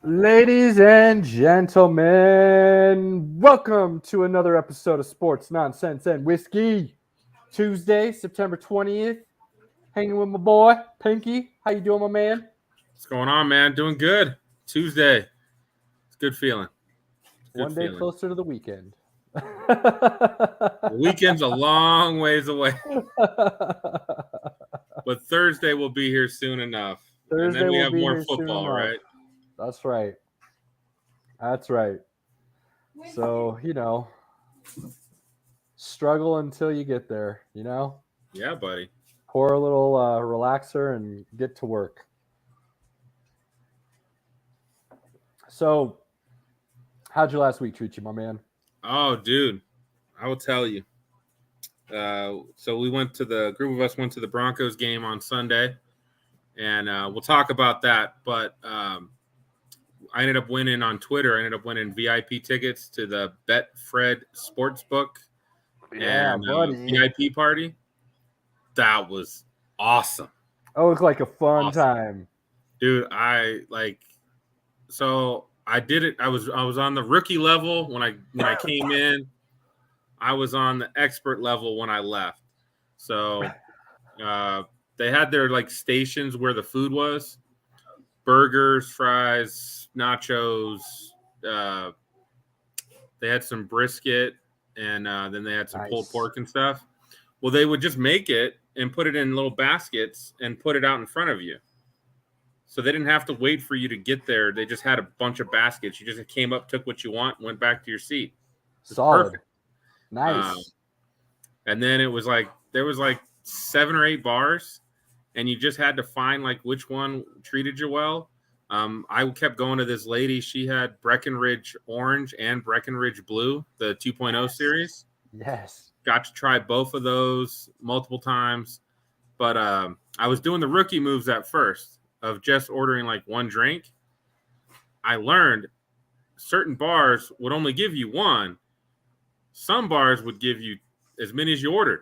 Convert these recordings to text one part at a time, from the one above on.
Ladies and gentlemen, welcome to another episode of Sports Nonsense and Whiskey. Tuesday, September 20th. Hanging with my boy, Pinky. How you doing, my man? What's going on, man? Doing good. Tuesday. It's a good feeling. It's a good One day feeling. closer to the weekend. The weekend's a long ways away, but Thursday will be here soon enough. And then Thursday we will have be more here soon football, enough. right? That's right. That's right. So, struggle until you get there. Yeah, buddy. Pour a little relaxer and get to work. So, how'd your last week treat you, my man? Oh, dude. I will tell you. So we went to the group of us went to the Broncos game on Sunday, and we'll talk about that. But I ended up winning on Twitter. I ended up winning VIP tickets to the Betfred Sportsbook and buddy. VIP party. That was awesome. Oh, it looked like a fun Awesome. time. Dude, I did it. I was on the rookie level when I came in. I was on the expert level when I left. So they had their like stations where the food was: burgers, fries, nachos. Uh, they had some brisket, and then they had some pulled Nice. pork and stuff. Well, they would just make it and put it in little baskets and put it out in front of you. So they didn't have to wait for you to get there. They just had a bunch of baskets. You just came up, took what you want, went back to your seat. It was Solid. perfect. Um, Nice. and then it was like there was like 7 or 8 bars, and you just had to find like which one treated you well. I kept going to this lady. She had Breckenridge Orange and Breckenridge Blue, the 2.0 series. Yes. Got to try both of those multiple times, but I was doing the rookie moves at first of just ordering like one drink. I learned certain bars would only give you one. Some bars would give you as many as you ordered.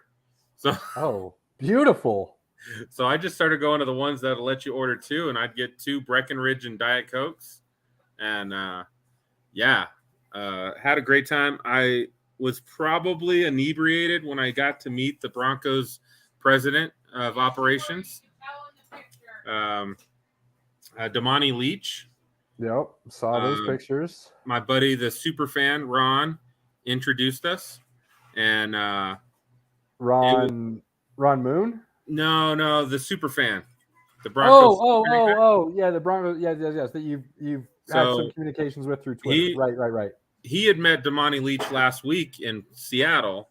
So Oh, beautiful. so I just started going to the ones that'll let you order two, and I'd get 2 Breckenridge and Diet Cokes. And yeah, had a great time. I was probably inebriated when I got to meet the Broncos president of operations, um, Damani Leach. Yep. Saw those Um, pictures. my buddy, the super fan Ron, introduced us, and it Ron Ron Moon? no, the super fan, the Oh, Broncos super oh, fan guy. oh, oh. Yeah, the Broncos. Yes. That you've had some So communications with through Twitter. he Right. he had met Damani Leach last week in Seattle.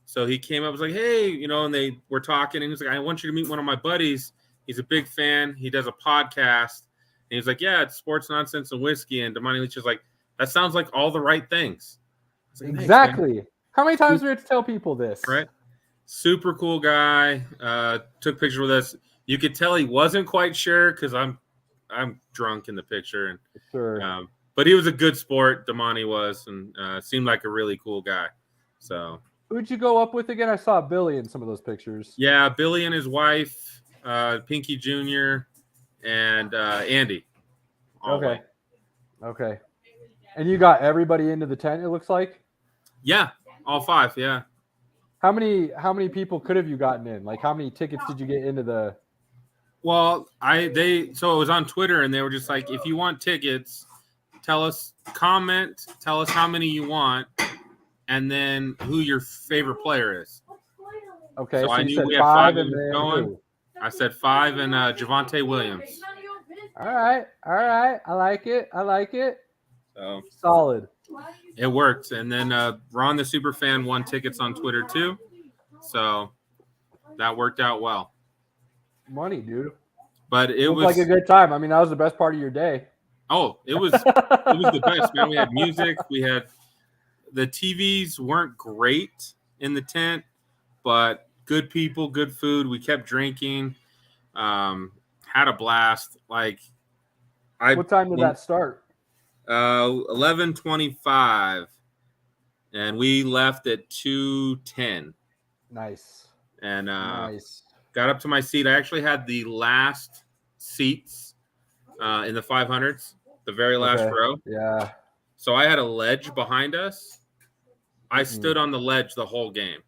So he came up, was like, hey, and they were talking, and he was like, I want you to meet one of my buddies. He's a big fan. He does a podcast. And he was like, yeah, it's Sports Nonsense and Whiskey. And Damani Leach was like, that sounds like all the right things. I was like, thanks, man. Exactly. How many times do we have to tell people this? Right? Super cool guy. Took pictures with us. You could tell he wasn't quite sure because I'm drunk in the picture, and Sure. but he was a good sport. Damani was, and seemed like a really cool guy. So Who'd you go up with again? I saw Billy in some of those pictures. yeah, Billy and his wife, Pinky Jr. and Andy. All Okay. white. Okay. And you got everybody into the tent, it looks like? Yeah, all 5. Yeah. How many people could have you gotten in? Like how many tickets did you get into the Well, so it was on Twitter, and they were just like, if you want tickets, tell us how many you want, and then who your favorite player is. Okay, So so I you knew said we had 5 five of and us then going. who? I said 5 and Javante Williams. All right. I like it. So Solid. it worked. And then Ron the Super Fan won tickets on Twitter too. So that worked out well. Money, dude. But it Looked was like a good time. I mean, that was the best part of your day. it was the best, man. We had music, the TVs weren't great in the tent, but good people, good food. We kept drinking. Had a blast. Like What time did that start? 11:25, and we left at 2:10, Nice. and Nice. got up to my seat. I actually had the last seats in the 500s. the very last Okay. row. Yeah. So I had a ledge behind us. I stood on the ledge the whole game.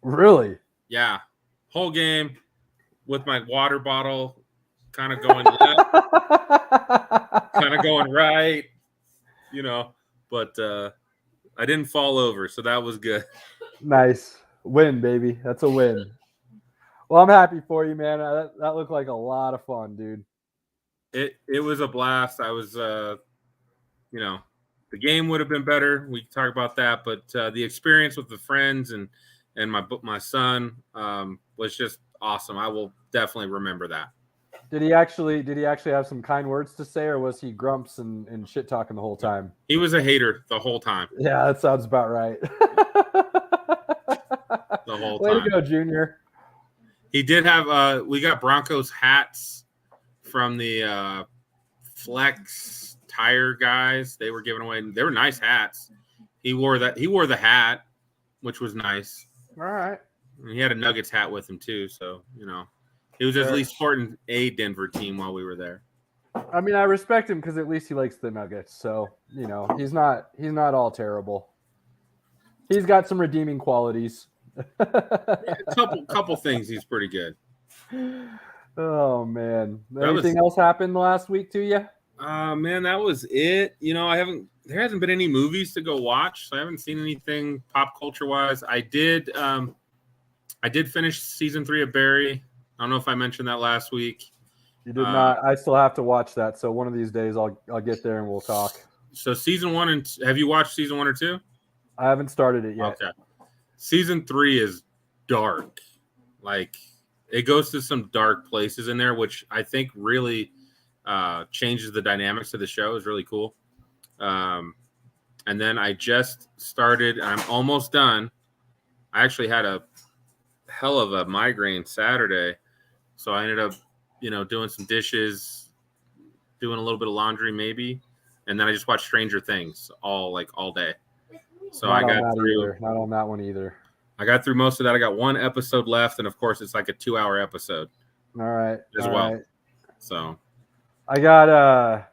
Really? Yeah, whole game with my water bottle, kind of going left, kind of going right, But I didn't fall over, so that was good. Nice. Win, baby. That's a win. Well, I'm happy for you, man. That looked like a lot of fun, dude. It was a blast. I was, the game would have been better. We can talk about that, but the experience with the friends and my son was just awesome. I will definitely remember that. Did he actually have some kind words to say, or was he grumps and shit talking the whole time? He was a hater the whole time. Yeah, that sounds about right. The whole Way time. to go, Junior. He did have we got Broncos hats from the Flex tire guys. They were giving away. They were nice hats. He wore the hat, which was nice. All right. And he had a Nuggets hat with him too, so he was at least supporting a Denver team while we were there. I mean, I respect him because at least he likes the Nuggets. So he's not all terrible. He's got some redeeming qualities. Couple things. He's pretty good. Oh man! That Anything else happened last week to you? Man, that was it. There hasn't been any movies to go watch, so I haven't seen anything pop culture wise. I did finish season 3 of Barry. I don't know if I mentioned that last week. You did not. I still have to watch that. So one of these days I'll get there and we'll talk. So season 1 have you watched season 1 or 2? I haven't started it yet. Okay. Season 3 is dark. Like it goes to some dark places in there, which I think really changes the dynamics of the show. Is really cool. And then I just started. I'm almost done. I actually had a hell of a migraine Saturday, so I ended up, doing some dishes, doing a little bit of laundry maybe, and then I just watched Stranger Things all day. So Not on that one either. I got through most of that. I got one episode left, and of course, it's like a 2-hour episode. All right. As well. Right. So I got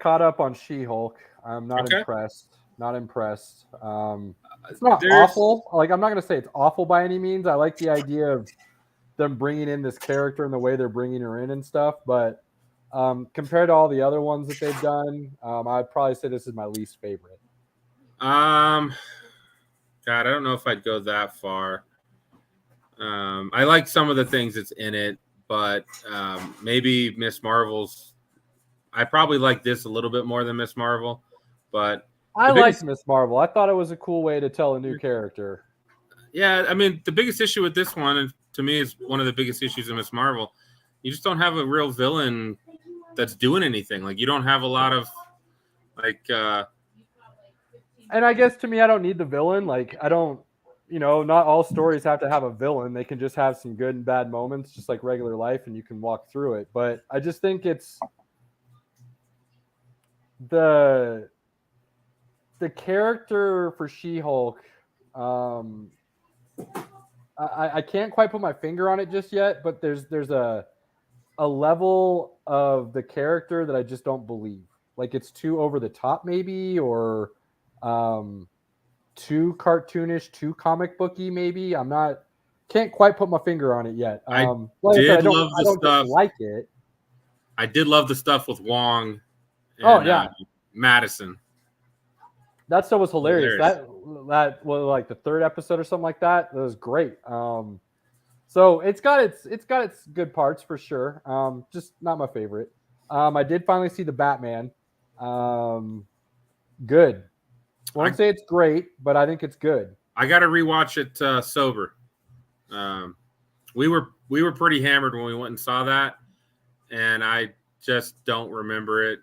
caught up on She-Hulk. I'm not impressed. Not impressed. It's not awful. Like I'm not gonna say it's awful by any means. I like the idea of them bringing in this character and the way they're bringing her in and stuff. But compared to all the other ones that they've done, I'd probably say this is my least favorite. God, I don't know if I'd go that far. I like some of the things that's in it, but maybe Miss Marvel's. I probably like this a little bit more than Miss Marvel, but I liked Miss Marvel. I thought it was a cool way to tell a new character. Yeah, I mean, the biggest issue with this one, and to me, is one of the biggest issues in Miss Marvel. You just don't have a real villain that's doing anything. Like you don't have a lot of And I guess to me, I don't need the villain. Like I don't, not all stories have to have a villain. They can just have some good and bad moments, just like regular life, and you can walk through it. But I just think it's the character for She-Hulk. I can't quite put my finger on it just yet, but there's a level of the character that I just don't believe. Like it's too over the top, maybe, or too cartoonish, too comic booky, maybe. Can't quite put my finger on it yet. I don't like it. I did love the stuff with Wong and Madison. That stuff was hilarious. That was like the 3rd episode or something like that. That was great. So it's got its good parts for sure. Just not my favorite. I did finally see the Batman. Good. I won't say it's great, but I think it's good. I got to rewatch it sober. We were pretty hammered when we went and saw that, and I just don't remember it.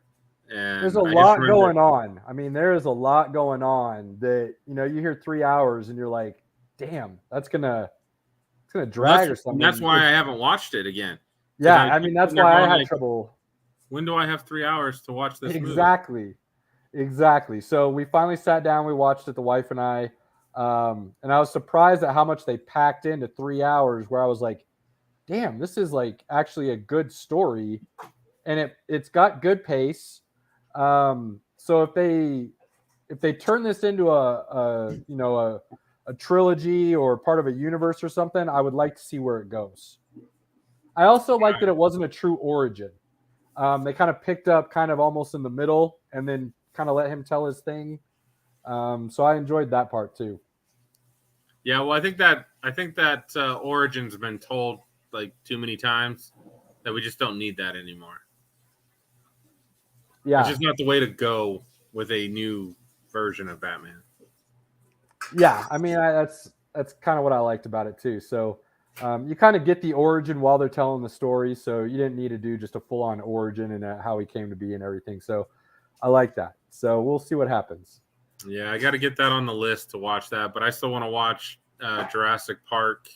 And there's a lot going on. I mean, there is a lot going on that you hear 3 hours and you're like, damn, it's gonna drag or something. That's why I haven't watched it again. Yeah, I mean that's why I had trouble. When do I have 3 hours to watch this movie? Exactly. So we finally sat down, we watched it, the wife and I. And I was surprised at how much they packed into 3 hours, where I was like, damn, this is like actually a good story. And it's got good pace. So if they turn this into a trilogy or part of a universe or something, I would like to see where it goes. I also like that it wasn't a true origin. They kind of picked up kind of almost in the middle and then kind of let him tell his thing. So I enjoyed that part too. Yeah, well, I think that origin's been told like too many times that we just don't need that anymore. Yeah, it's just not the way to go with a new version of Batman. Yeah, I mean that's kind of what I liked about it too. So you kind of get the origin while they're telling the story, so you didn't need to do just a full-on origin and how he came to be and everything. So I like that. So we'll see what happens. Yeah, I got to get that on the list to watch that, but I still want to watch Jurassic Park.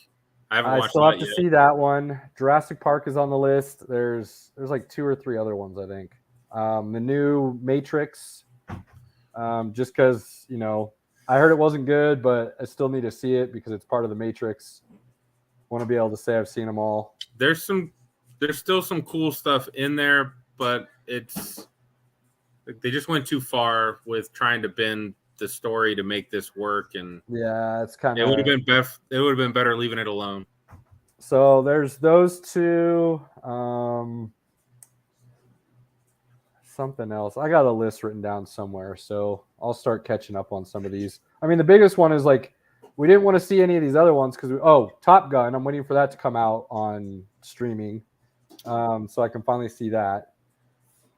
I still have to see that one. Jurassic Park is on the list. There's like 2 or 3 other ones, I think. The new Matrix, just because, I heard it wasn't good, but I still need to see it because it's part of the Matrix. Want to be able to say I've seen them all. There's still some cool stuff in there, but they just went too far with trying to bend the story to make this work, and yeah, it's kind of. It would have been better leaving it alone. So there's those 2. Something else. I got a list written down somewhere, so I'll start catching up on some of these. I mean, the biggest one is like we didn't want to see any of these other ones because Top Gun. I'm waiting for that to come out on streaming, so I can finally see that.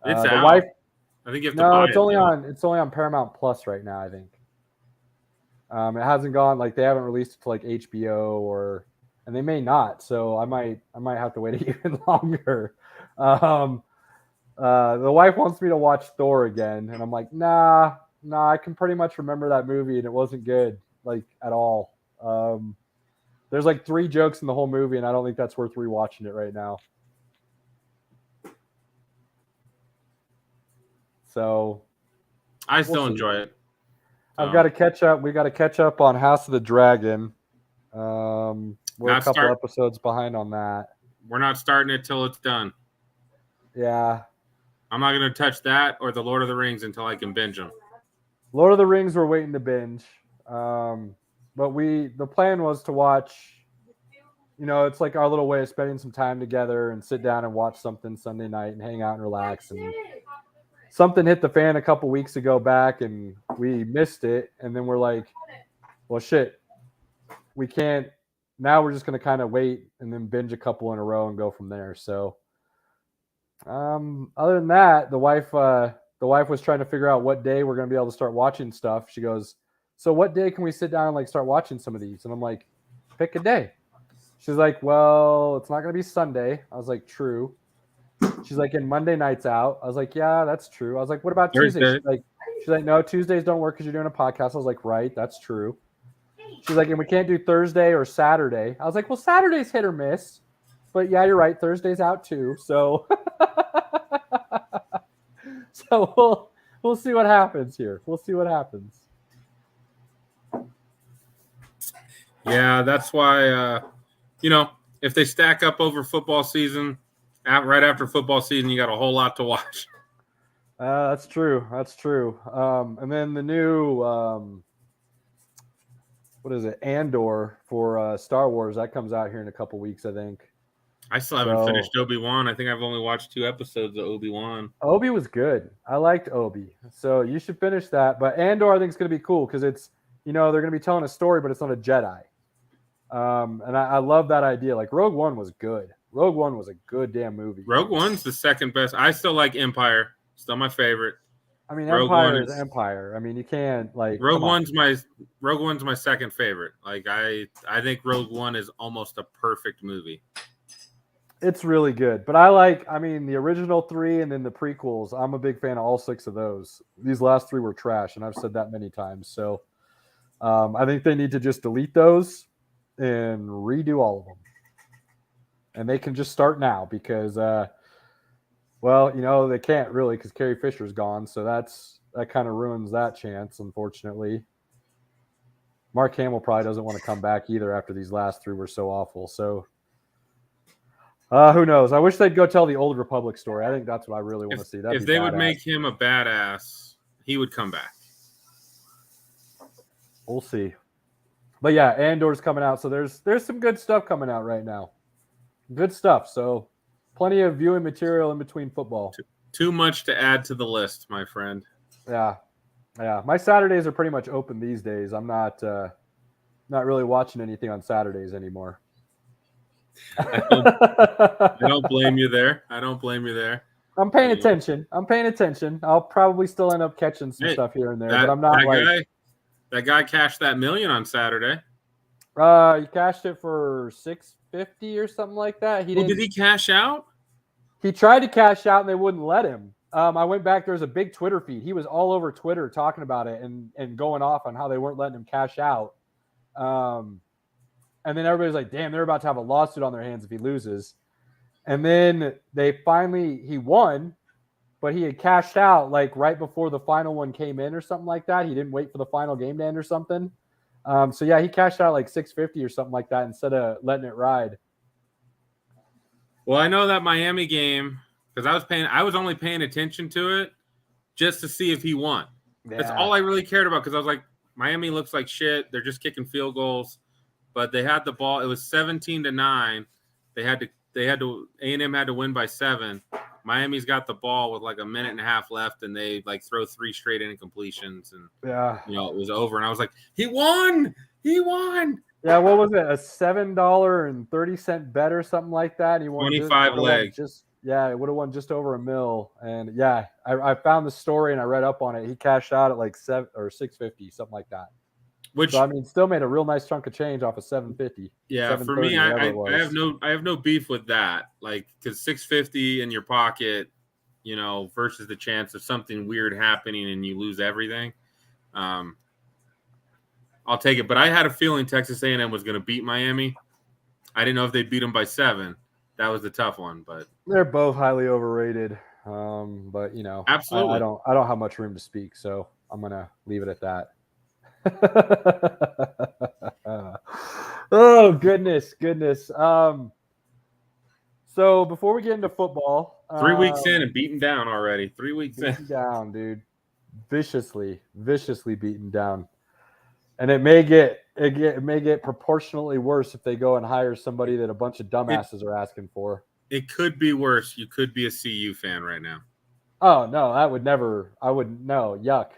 It's the out. wife. I think you have to buy it. It's only on Paramount Plus right now, I think. It hasn't gone they haven't released it to like HBO and they may not, so I might have to wait even longer. The wife wants me to watch Thor again, and I'm like, nah, I can pretty much remember that movie, and it wasn't good, at all. There's 3 jokes in the whole movie, and I don't think that's worth rewatching it right now. So I still enjoy it. I've got to catch up. We got to catch up on House of the Dragon. We're a couple episodes behind on that. We're not starting it till it's done. Yeah. I'm not going to touch that or the Lord of the Rings until I can binge them. Lord of the Rings, we're waiting to binge. But the plan was to watch, it's like our little way of spending some time together and sit down and watch something Sunday night and hang out and relax. And something hit the fan a couple weeks ago back and we missed it. And then we're like, well, shit, we can't. Now we're just going to kind of wait and then binge a couple in a row and go from there. So, other than that, the wife was trying to figure out what day we're going to be able to start watching stuff. She goes, so what day can we sit down and start watching some of these? And I'm like, pick a day. She's like, well, it's not going to be Sunday. I was like, true. She's like, and Monday night's out. I was like, yeah, that's true. I was like, what about Tuesday? She's like, no, Tuesdays don't work because you're doing a podcast. I was like, right, that's true. She's like, and we can't do Thursday or Saturday. I was like, well, Saturday's hit or miss. But yeah, you're right. Thursday's out too. So so we'll see what happens here. We'll see what happens. Yeah, that's why if they stack up over football season, right after football season, you got a whole lot to watch. That's true. And then the new what is it? Andor for Star Wars that comes out here in a couple weeks, I think. I still haven't finished Obi-Wan. I think I've only watched 2 episodes of Obi-Wan. Obi was good. I liked Obi. So you should finish that. But Andor I think is going to be cool because it's, they're going to be telling a story, but it's not a Jedi. And I love that idea. Rogue One was good. Rogue One was a good damn movie. Rogue One's the second best. I still like Empire. Still my favorite. I mean, Empire is Empire. I mean, you can't Rogue One's my second favorite. I think Rogue One is almost a perfect movie. It's really good. But the original 3 and then the prequels, I'm a big fan of all 6 of those. These last 3 were trash, and I've said that many times. So I think they need to just delete those and redo all of them. And they can just start now because, they can't really because Carrie Fisher's gone. So that kind of ruins that chance, unfortunately. Mark Hamill probably doesn't want to come back either after these last 3 were so awful. So Who knows? I wish they'd go tell the Old Republic story. I think that's what I really want to see. If they would make him a badass, he would come back. We'll see. But yeah, Andor's coming out, so there's some good stuff coming out right now. Good stuff. So plenty of viewing material in between football. Too much to add to the list, my friend. Yeah. My Saturdays are pretty much open these days. I'm not really watching anything on Saturdays anymore. I don't blame you there. I'm paying attention. I'll probably still end up catching some stuff here and there, but I'm not that guy cashed that $1 million on Saturday. He cashed it for $650 or something like that. Did he cash out? He tried to cash out and they wouldn't let him. I went back. There was a big Twitter feed. He was all over Twitter talking about it and going off on how they weren't letting him cash out. And then everybody's like, damn, they're about to have a lawsuit on their hands if he loses. And then he won, but he had cashed out like right before the final one came in or something like that. He didn't wait for the final game to end or something. So yeah, he cashed out like $650 or something like that instead of letting it ride. Well, I know that Miami game, because I was only paying attention to it just to see if he won. Yeah. That's all I really cared about, because I was like, Miami looks like shit. They're just kicking field goals. But they had the ball. It was 17-9. A&M had to win by 7. Miami's got the ball with like a minute and a half left, and they like throw 3 straight incompletions, and it was over. And I was like, he won! Yeah, what was it? A $7.30 bet or something like that. He won 25 legs. It would have won just over $1 million. And yeah, I found the story and I read up on it. He cashed out at like $7 or $650, something like that. Still made a real nice chunk of change off of $750. Yeah, for me, I have no beef with that. Like, because $650 in your pocket, versus the chance of something weird happening and you lose everything. I'll take it. But I had a feeling Texas A&M was going to beat Miami. I didn't know if they'd beat them by 7. That was the tough one, but they're both highly overrated. But absolutely, I don't have much room to speak, so I'm gonna leave it at that. Oh goodness. So before we get into football, 3 weeks in and beaten down already. 3 weeks in, down, dude, viciously beaten down, and it may get proportionally worse if they go and hire somebody that a bunch of dumbasses are asking for. It could be worse. You could be a CU fan right now. Oh no, I wouldn't. No, yuck.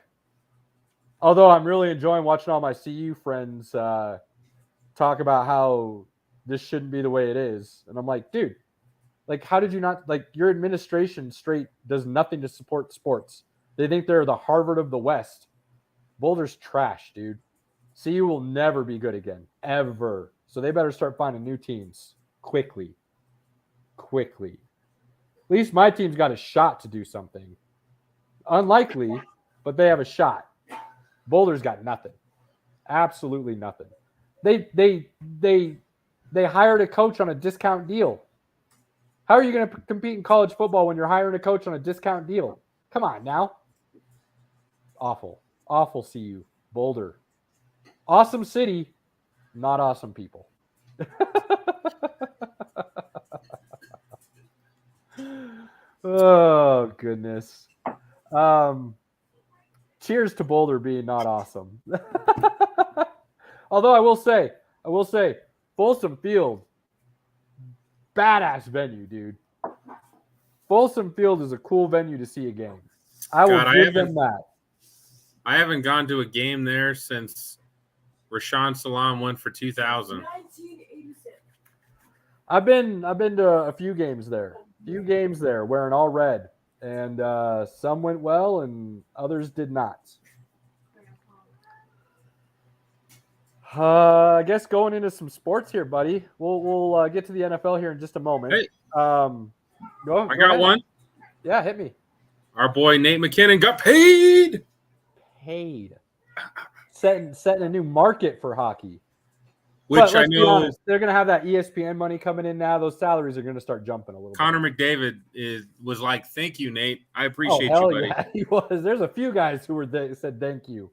Although I'm really enjoying watching all my CU friends talk about how this shouldn't be the way it is. And I'm like, dude, like, how did you not, like, your administration straight does nothing to support sports. They think they're the Harvard of the West. Boulder's trash, dude. CU will never be good again, ever. So they better start finding new teams quickly. At least my team's got a shot to do something. Unlikely, but they have a shot. Boulder's got nothing. Absolutely nothing. They hired a coach on a discount deal. How are you going to compete in college football when you're hiring a coach on a discount deal? Come on now. Awful CU. Boulder. Awesome city, not awesome people. Oh, goodness. Cheers to Boulder being not awesome. Although I will say, Folsom Field, badass venue, dude. Folsom Field is a cool venue to see a game. I will give them that. I haven't gone to a game there since Rashawn Salam went for 2000. 1986. I've been to a few games there. Wearing all red. And some went well and others did not. I guess going into some sports here, buddy. We'll get to the NFL here in just a moment. Hey, go I got ahead. one. Yeah, hit me. Our boy Nate McKinnon got paid. Setting a new market for hockey. Which I know they're going to have that ESPN money coming in now. Those salaries are going to start jumping a little Connor bit. McDavid was like, "Thank you, Nate. I appreciate you, buddy." Yeah, he was. There's a few guys who said thank you.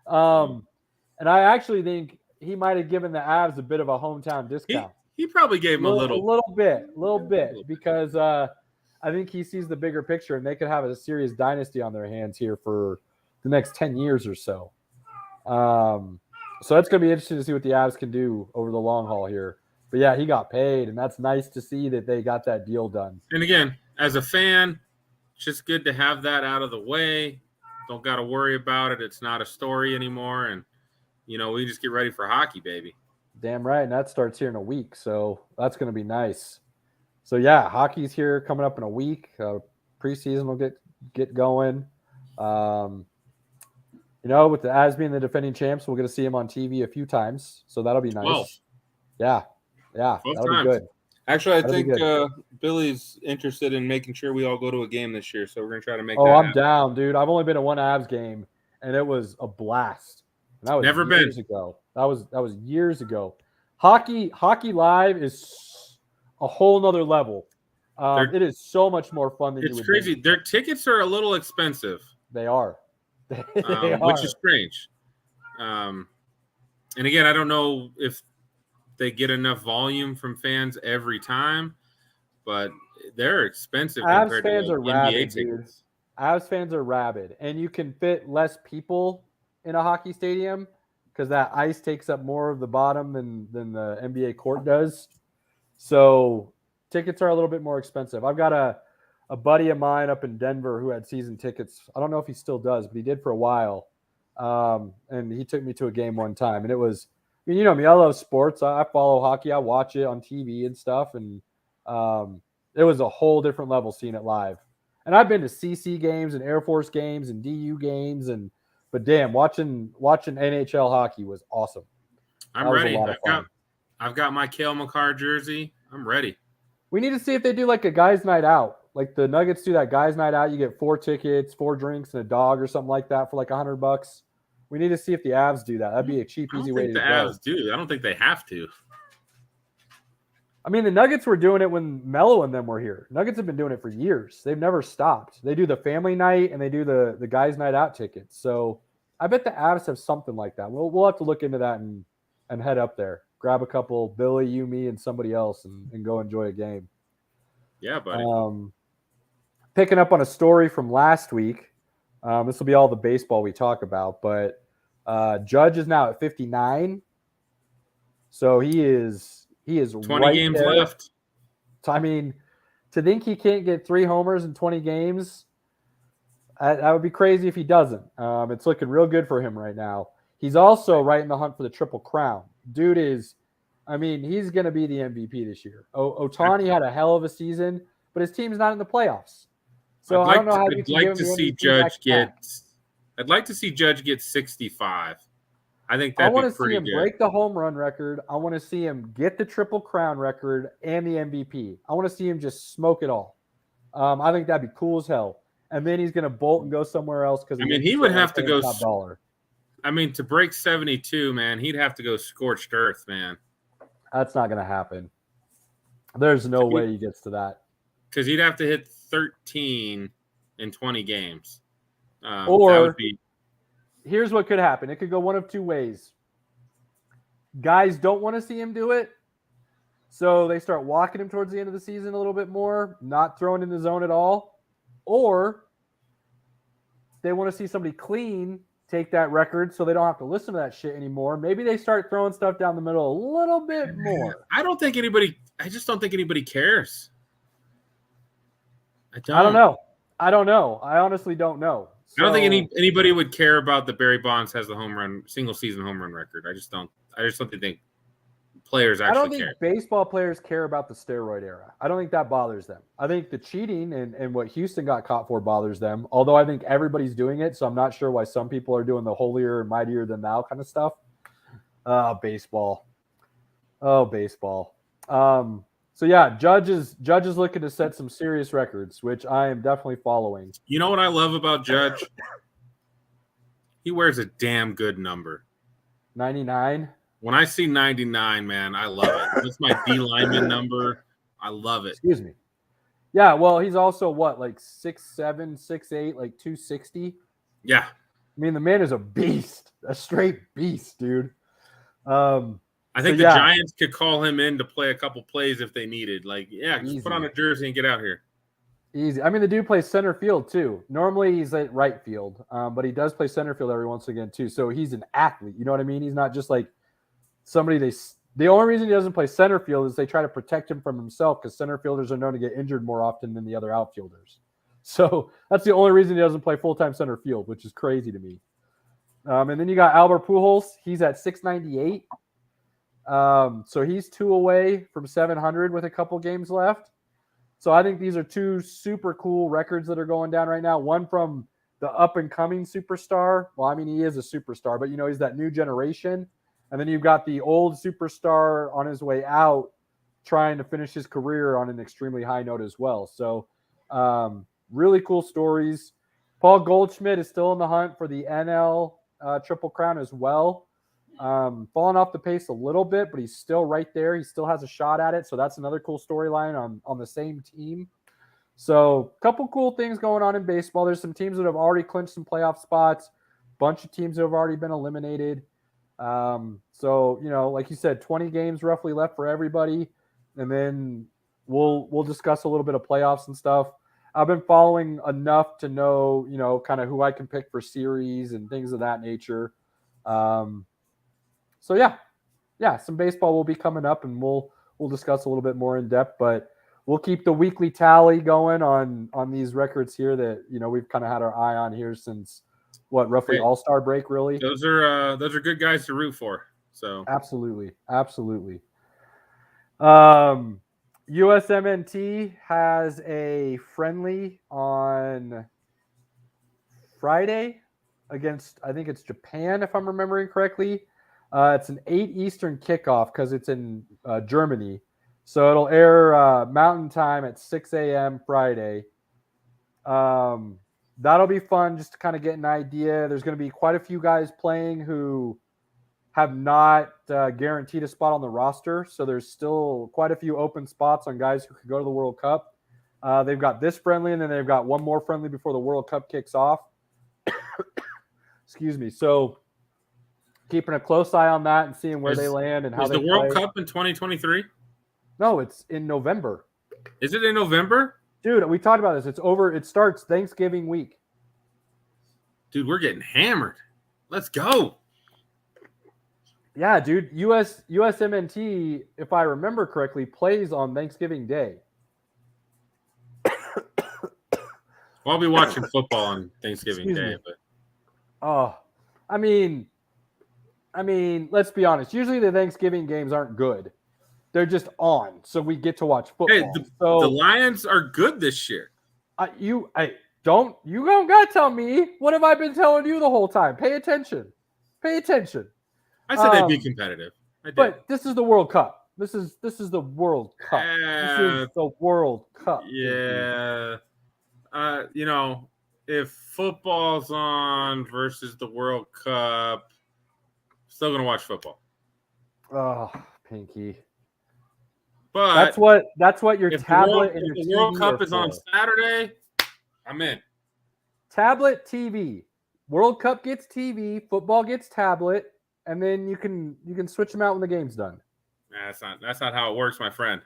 And I actually think he might have given the Avs a bit of a hometown discount. He probably gave him a little bit, because I think he sees the bigger picture, and they could have a serious dynasty on their hands here for the next 10 years or so. So that's going to be interesting to see what the Avs can do over the long haul here. But yeah, he got paid, and that's nice to see that they got that deal done. And again, as a fan, it's just good to have that out of the way. Don't got to worry about it. It's not a story anymore. And, we just get ready for hockey, baby. Damn right. And that starts here in a week. So that's going to be nice. So yeah, hockey's here coming up in a week. Preseason will get going. With the Avs being the defending champs, we're going to see him on TV a few times. So that'll be nice. Whoa. Yeah. That'll be good. Actually, I think Billy's interested in making sure we all go to a game this year. So we're going to try to make that I'm happen. down, dude. I've only been to one Avs game, and it was a blast. And that was years ago. That was years ago. Hockey live is a whole nother level. It is so much more fun than you would think. It's crazy. Their tickets are a little expensive. They are. Which is strange. And again, I don't know if they get enough volume from fans every time, but they're expensive compared to the NBA tickets. Avs fans are rabid, and you can fit less people in a hockey stadium because that ice takes up more of the bottom than the NBA court does. So tickets are a little bit more expensive. I've got a buddy of mine up in Denver who had season tickets. I don't know if he still does, but he did for a while. And he took me to a game one time, and it was, you know me, I love sports. I follow hockey. I watch it on TV and stuff. And it was a whole different level seeing it live. And I've been to CC games and Air Force games and DU games, but damn, watching NHL hockey was awesome. I'm ready. I've got my Cale Makar jersey. I'm ready. We need to see if they do like a guys' night out. Like the Nuggets do that guys' night out. You get 4 tickets, 4 drinks, and a dog or something like that for like $100. We need to see if the Avs do that. That'd be a cheap, easy way to go. I don't think the Avs do. I don't think they have to. I mean, the Nuggets were doing it when Melo and them were here. Nuggets have been doing it for years. They've never stopped. They do the family night and they do the guys' night out tickets. So I bet the Avs have something like that. We'll have to look into that and head up there. Grab a couple, Billy, you, me, and somebody else, and go enjoy a game. Yeah, buddy. Picking up on a story from last week. This will be all the baseball we talk about, but Judge is now at 59. So he is 20 right games there. left. I mean, to think he can't get 3 homers in 20 games, that would be crazy if he doesn't. It's looking real good for him right now. He's also right in the hunt for the Triple Crown. Dude he's going to be the MVP this year. Ohtani had a hell of a season, but his team's not in the playoffs. So I don't know how you can give him the MVP. I'd like to see Judge get 65. I think that'd be pretty good. I want to see him break the home run record. I want to see him get the Triple Crown record and the MVP. I want to see him just smoke it all. I think that'd be cool as hell. And then he's going to bolt and go somewhere else because he would have to go top dollar. To break 72, man, he'd have to go scorched earth, man. That's not going to happen. There's no way he gets to that. Because he'd have to hit 13 in 20 games. Here's what could happen. It could go one of 2 ways. Guys don't want to see him do it, so they start walking him towards the end of the season a little bit more, not throwing in the zone at all. Or they want to see somebody clean take that record so they don't have to listen to that shit anymore. Maybe they start throwing stuff down the middle a little bit more. I just don't think anybody cares. I don't know. I honestly don't know. I don't think anybody would care about the Barry Bonds has the single season home run record. I just don't think players actually care. I don't think baseball players care about the steroid era. I don't think that bothers them. I think the cheating and what Houston got caught for bothers them, although I think everybody's doing it, so I'm not sure why some people are doing the holier and mightier than thou kind of stuff. Baseball. So yeah, Judge is looking to set some serious records, which I am definitely following. You know what I love about Judge? He wears a damn good number. 99. When I see 99, man, I love it. That's my D lineman number. I love it. Excuse me. Yeah, well, he's also what, like 6'7", 6'8", like 260? Yeah. I mean, the man is a beast, a straight beast, dude. I think the Giants could call him in to play a couple plays if they needed. Like, just put on a jersey and get out here. Easy. I mean, the dude plays center field too. Normally he's at right field, but he does play center field every once again too. So he's an athlete. You know what I mean? He's not just like somebody the only reason he doesn't play center field is they try to protect him from himself because center fielders are known to get injured more often than the other outfielders. So that's the only reason he doesn't play full-time center field, which is crazy to me. And then you got Albert Pujols. He's at 698. So he's 2 away from 700 with a couple games left. So I think these are 2 super cool records that are going down right now. One from the up-and-coming superstar. Well, I mean, he is a superstar, but, he's that new generation. And then you've got the old superstar on his way out trying to finish his career on an extremely high note as well. So really cool stories. Paul Goldschmidt is still in the hunt for the NL Triple Crown as well. Falling off the pace a little bit, but he's still right there. He still has a shot at it. So that's another cool storyline on the same team. So a couple cool things going on in baseball. There's some teams that have already clinched some playoff spots. Bunch of teams that have already been eliminated. So, like you said, 20 games roughly left for everybody. And then we'll discuss a little bit of playoffs and stuff. I've been following enough to know, kind of who I can pick for series and things of that nature. So yeah, some baseball will be coming up, and we'll discuss a little bit more in depth. But we'll keep the weekly tally going on these records here that we've kind of had our eye on here since roughly All-Star break. Really, those are good guys to root for. So absolutely. USMNT has a friendly on Friday against, I think it's Japan, if I'm remembering correctly. It's an 8 Eastern kickoff because it's in Germany. So it'll air Mountain Time at 6 a.m. Friday. That'll be fun just to kind of get an idea. There's going to be quite a few guys playing who have not guaranteed a spot on the roster. So there's still quite a few open spots on guys who could go to the World Cup. They've got this friendly, and then they've got one more friendly before the World Cup kicks off. Excuse me. So keeping a close eye on that and seeing where they land and how they play. Is the World Cup in 2023? No, it's in November. Is it in November? Dude, we talked about this. It's over. It starts Thanksgiving week. Dude, we're getting hammered. Let's go. Yeah, dude. USMNT, if I remember correctly, plays on Thanksgiving Day. I'll be watching football on Thanksgiving Day, but I mean, let's be honest. Usually the Thanksgiving games aren't good. They're just on, so we get to watch football. Hey, the Lions are good this year. You don't gotta tell me. What have I been telling you the whole time? Pay attention. I said they'd be competitive. I did. But this is the World Cup. This is the World Cup. This is the World Cup. Yeah. If football's on versus the World Cup, still gonna watch football. Oh, Pinky. But that's what your tablet and your TV. The World Cup is on Saturday. I'm in. Tablet TV. World Cup gets TV. Football gets tablet, and then you can switch them out when the game's done. Nah, that's not how it works, my friend.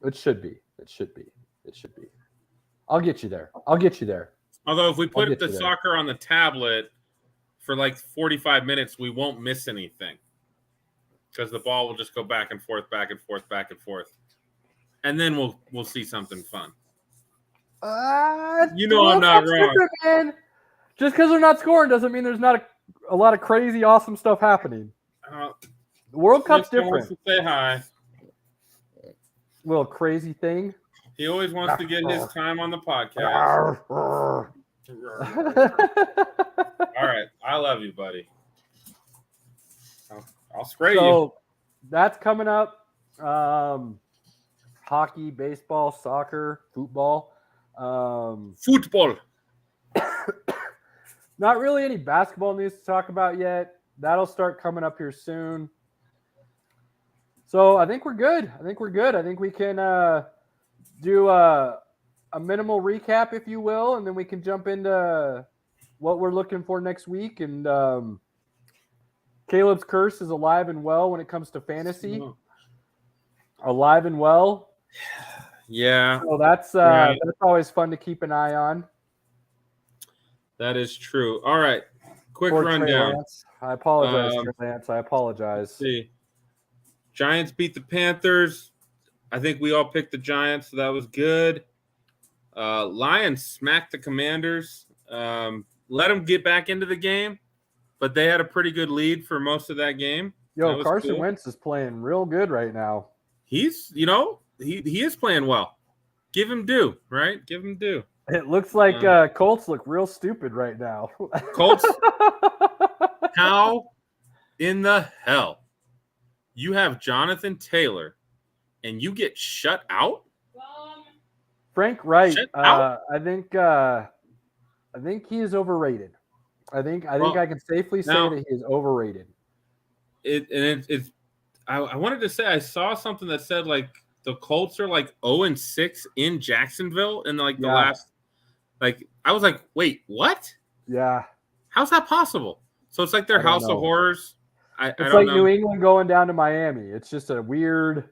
It should be. I'll get you there. Although if we put the soccer on the tablet for like 45 minutes, we won't miss anything. Because the ball will just go back and forth. And then we'll see something fun. I'm not wrong. Man. Just because they're not scoring doesn't mean there's not a lot of crazy, awesome stuff happening. The World Cup's different. Wants to say hi. Little crazy thing. He always wants to get his time on the podcast. All right. I love you, buddy. I'll spray you. So that's coming up. Hockey, baseball, soccer, football. Football. Not really any basketball news to talk about yet. That'll start coming up here soon. So I think we're good. I think we can do a minimal recap, if you will, and then we can jump into what we're looking for next week. And Caleb's curse is alive and well when it comes to fantasy. Alive and well. Yeah. So that's always fun to keep an eye on. That is true. All right. Quick rundown. I apologize, Lance. I apologize. Let's see. Giants beat the Panthers. I think we all picked the Giants, so that was good. Lions smacked the Commanders. Let them get back into the game, but they had a pretty good lead for most of that game. Yo, Carson Wentz is playing real good right now. He's, he is playing well. Give him due, right? Give him due. It looks like Colts look real stupid right now. Colts, how in the hell you have Jonathan Taylor and you get shut out? Frank Wright, I think he is overrated. I think I can safely say that he is overrated. I wanted to say I saw something that said like the Colts are like 0-6 in Jacksonville in like the last. Like, I was like, wait, what? Yeah. How's that possible? So it's like their house of horrors. It's like New England going down to Miami. It's just a weird,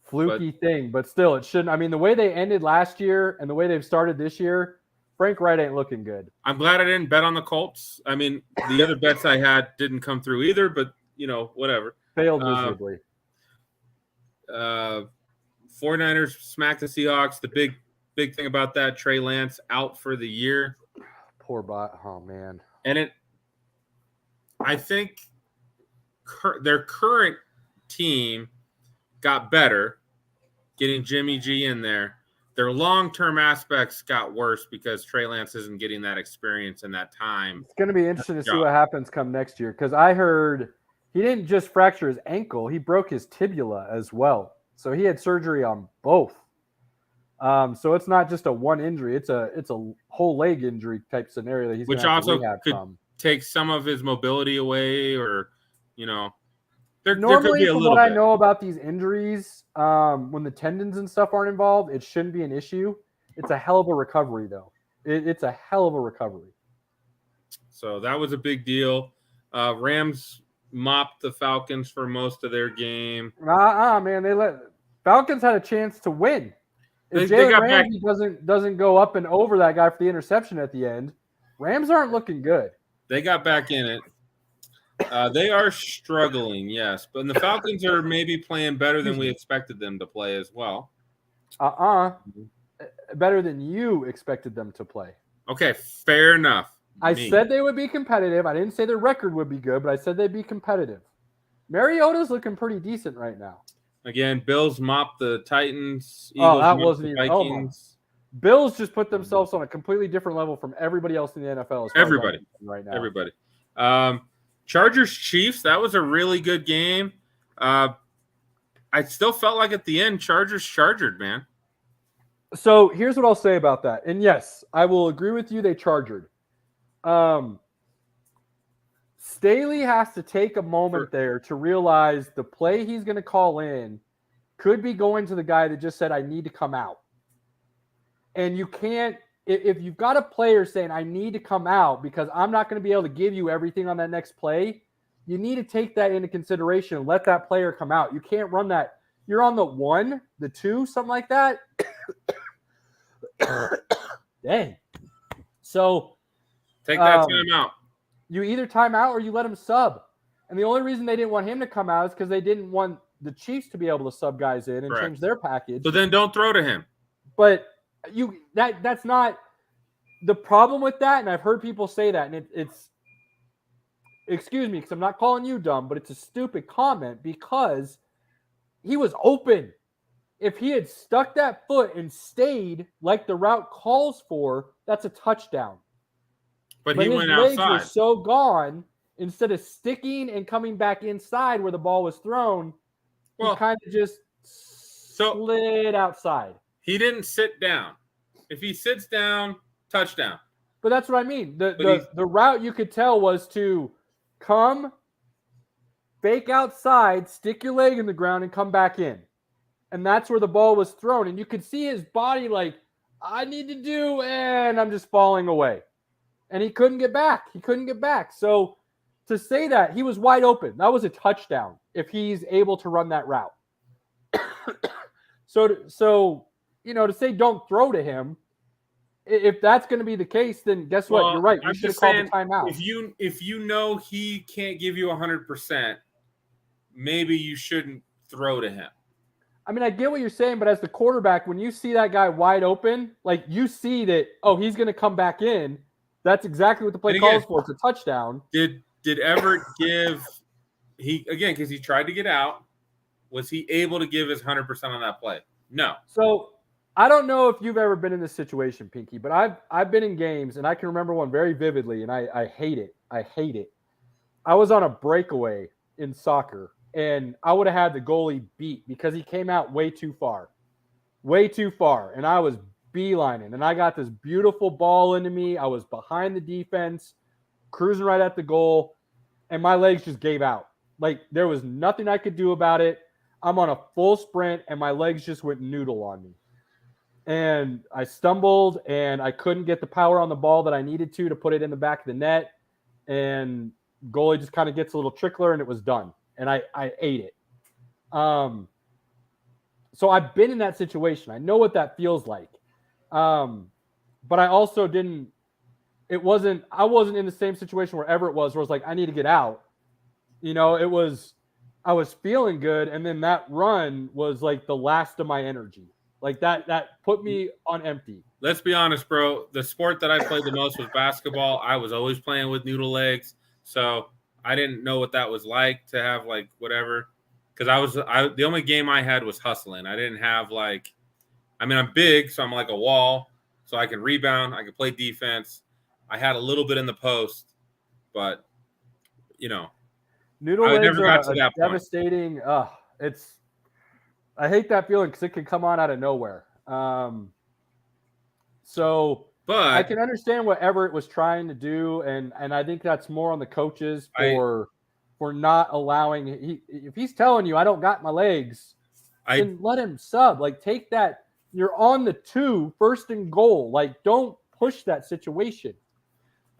fluky thing. But still, it shouldn't. I mean, the way they ended last year and the way they've started this year, Frank Wright ain't looking good. I'm glad I didn't bet on the Colts. I mean, the other bets I had didn't come through either, but, whatever. Failed miserably. 49ers smacked the Seahawks. The big thing about that, Trey Lance out for the year. Poor bot. Oh, man. And I think their current team got better getting Jimmy G in there. Their long-term aspects got worse because Trey Lance isn't getting that experience and that time. It's going to be interesting to see what happens come next year because I heard he didn't just fracture his ankle. He broke his tibia as well. So he had surgery on both. So it's not just a one injury; it's a whole leg injury type scenario that he's which also could take some of his mobility away, or there could be a little. From what I know about these injuries, when the tendons and stuff aren't involved, it shouldn't be an issue. It's a hell of a recovery, though. It's a hell of a recovery. So that was a big deal. Rams mopped the Falcons for most of their game. Man, Falcons had a chance to win. If Jalen Ramsey doesn't go up and over that guy for the interception at the end, Rams aren't looking good. They got back in it. They are struggling, yes. But the Falcons are maybe playing better than we expected them to play as well. Better than you expected them to play. Okay, fair enough. I said they would be competitive. I didn't say their record would be good, but I said they'd be competitive. Mariota's looking pretty decent right now. Again, Bills mopped the Titans. Eagles that wasn't even Vikings. Bills just put themselves on a completely different level from everybody else in the NFL. Everybody right now. Everybody. Chargers Chiefs. That was a really good game. I still felt like at the end, Chargers chargered, man. So here's what I'll say about that. And yes, I will agree with you. They chargered. Staley has to take a moment there to realize the play he's going to call in could be going to the guy that just said, I need to come out. And you can't, if you've got a player saying, I need to come out because I'm not going to be able to give you everything on that next play, you need to take that into consideration and let that player come out. You can't run that. You're on the 1, the 2, something like that. Dang. So take that time out. You either time out or you let him sub. And the only reason they didn't want him to come out is because they didn't want the Chiefs to be able to sub guys in and change their package. So then don't throw to him. But that's not the problem with that. And I've heard people say that. And it's excuse me, because I'm not calling you dumb, but it's a stupid comment because he was open. If he had stuck that foot and stayed like the route calls for, that's a touchdown. But he went outside. His legs were so gone, instead of sticking and coming back inside where the ball was thrown, he kind of just slid outside. He didn't sit down. If he sits down, touchdown. But that's what I mean. The route you could tell was to come, fake outside, stick your leg in the ground, and come back in. And that's where the ball was thrown. And you could see his body like, I need to do, and I'm just falling away. And he couldn't get back. So to say that he was wide open, that was a touchdown if he's able to run that route. So to say don't throw to him, if that's going to be the case, then guess what? You're right. You should have called the timeout. If you know he can't give you 100%, maybe you shouldn't throw to him. I mean, I get what you're saying, but as the quarterback, when you see that guy wide open, like you see that, he's going to come back in. That's exactly what the play calls for. It's a touchdown. Did Everett give because he tried to get out? Was he able to give his 100% on that play? No. So I don't know if you've ever been in this situation, Pinky, but I've been in games, and I can remember one very vividly, and I hate it. I hate it. I was on a breakaway in soccer, and I would have had the goalie beat because he came out way too far, and I was beelining, and I got this beautiful ball into me. I was behind the defense, cruising right at the goal, and my legs just gave out. Like, there was nothing I could do about it. I'm on a full sprint, and my legs just went noodle on me. And I stumbled, and I couldn't get the power on the ball that I needed to put it in the back of the net. And goalie just kind of gets a little trickler, and it was done. And I ate it. So I've been in that situation. I know what that feels like. But I also I wasn't in the same situation where Everett was, where I was like, I need to get out. I was feeling good, and then that run was like the last of my energy. Like that put me on empty. Let's be honest, bro. The sport that I played the most was basketball. I was always playing with noodle legs, so I didn't know what that was like to have like whatever. Because the only game I had was hustling. I didn't have I'm big, so I'm like a wall, so I can rebound, I can play defense. I had a little bit in the post, but noodle legs are devastating. I hate that feeling because it can come on out of nowhere. But I can understand what Everett was trying to do, and I think that's more on the coaches for not allowing. If he's telling you I don't got my legs, then let him sub. Like, take that. You're on the 2, first and goal. Like, don't push that situation.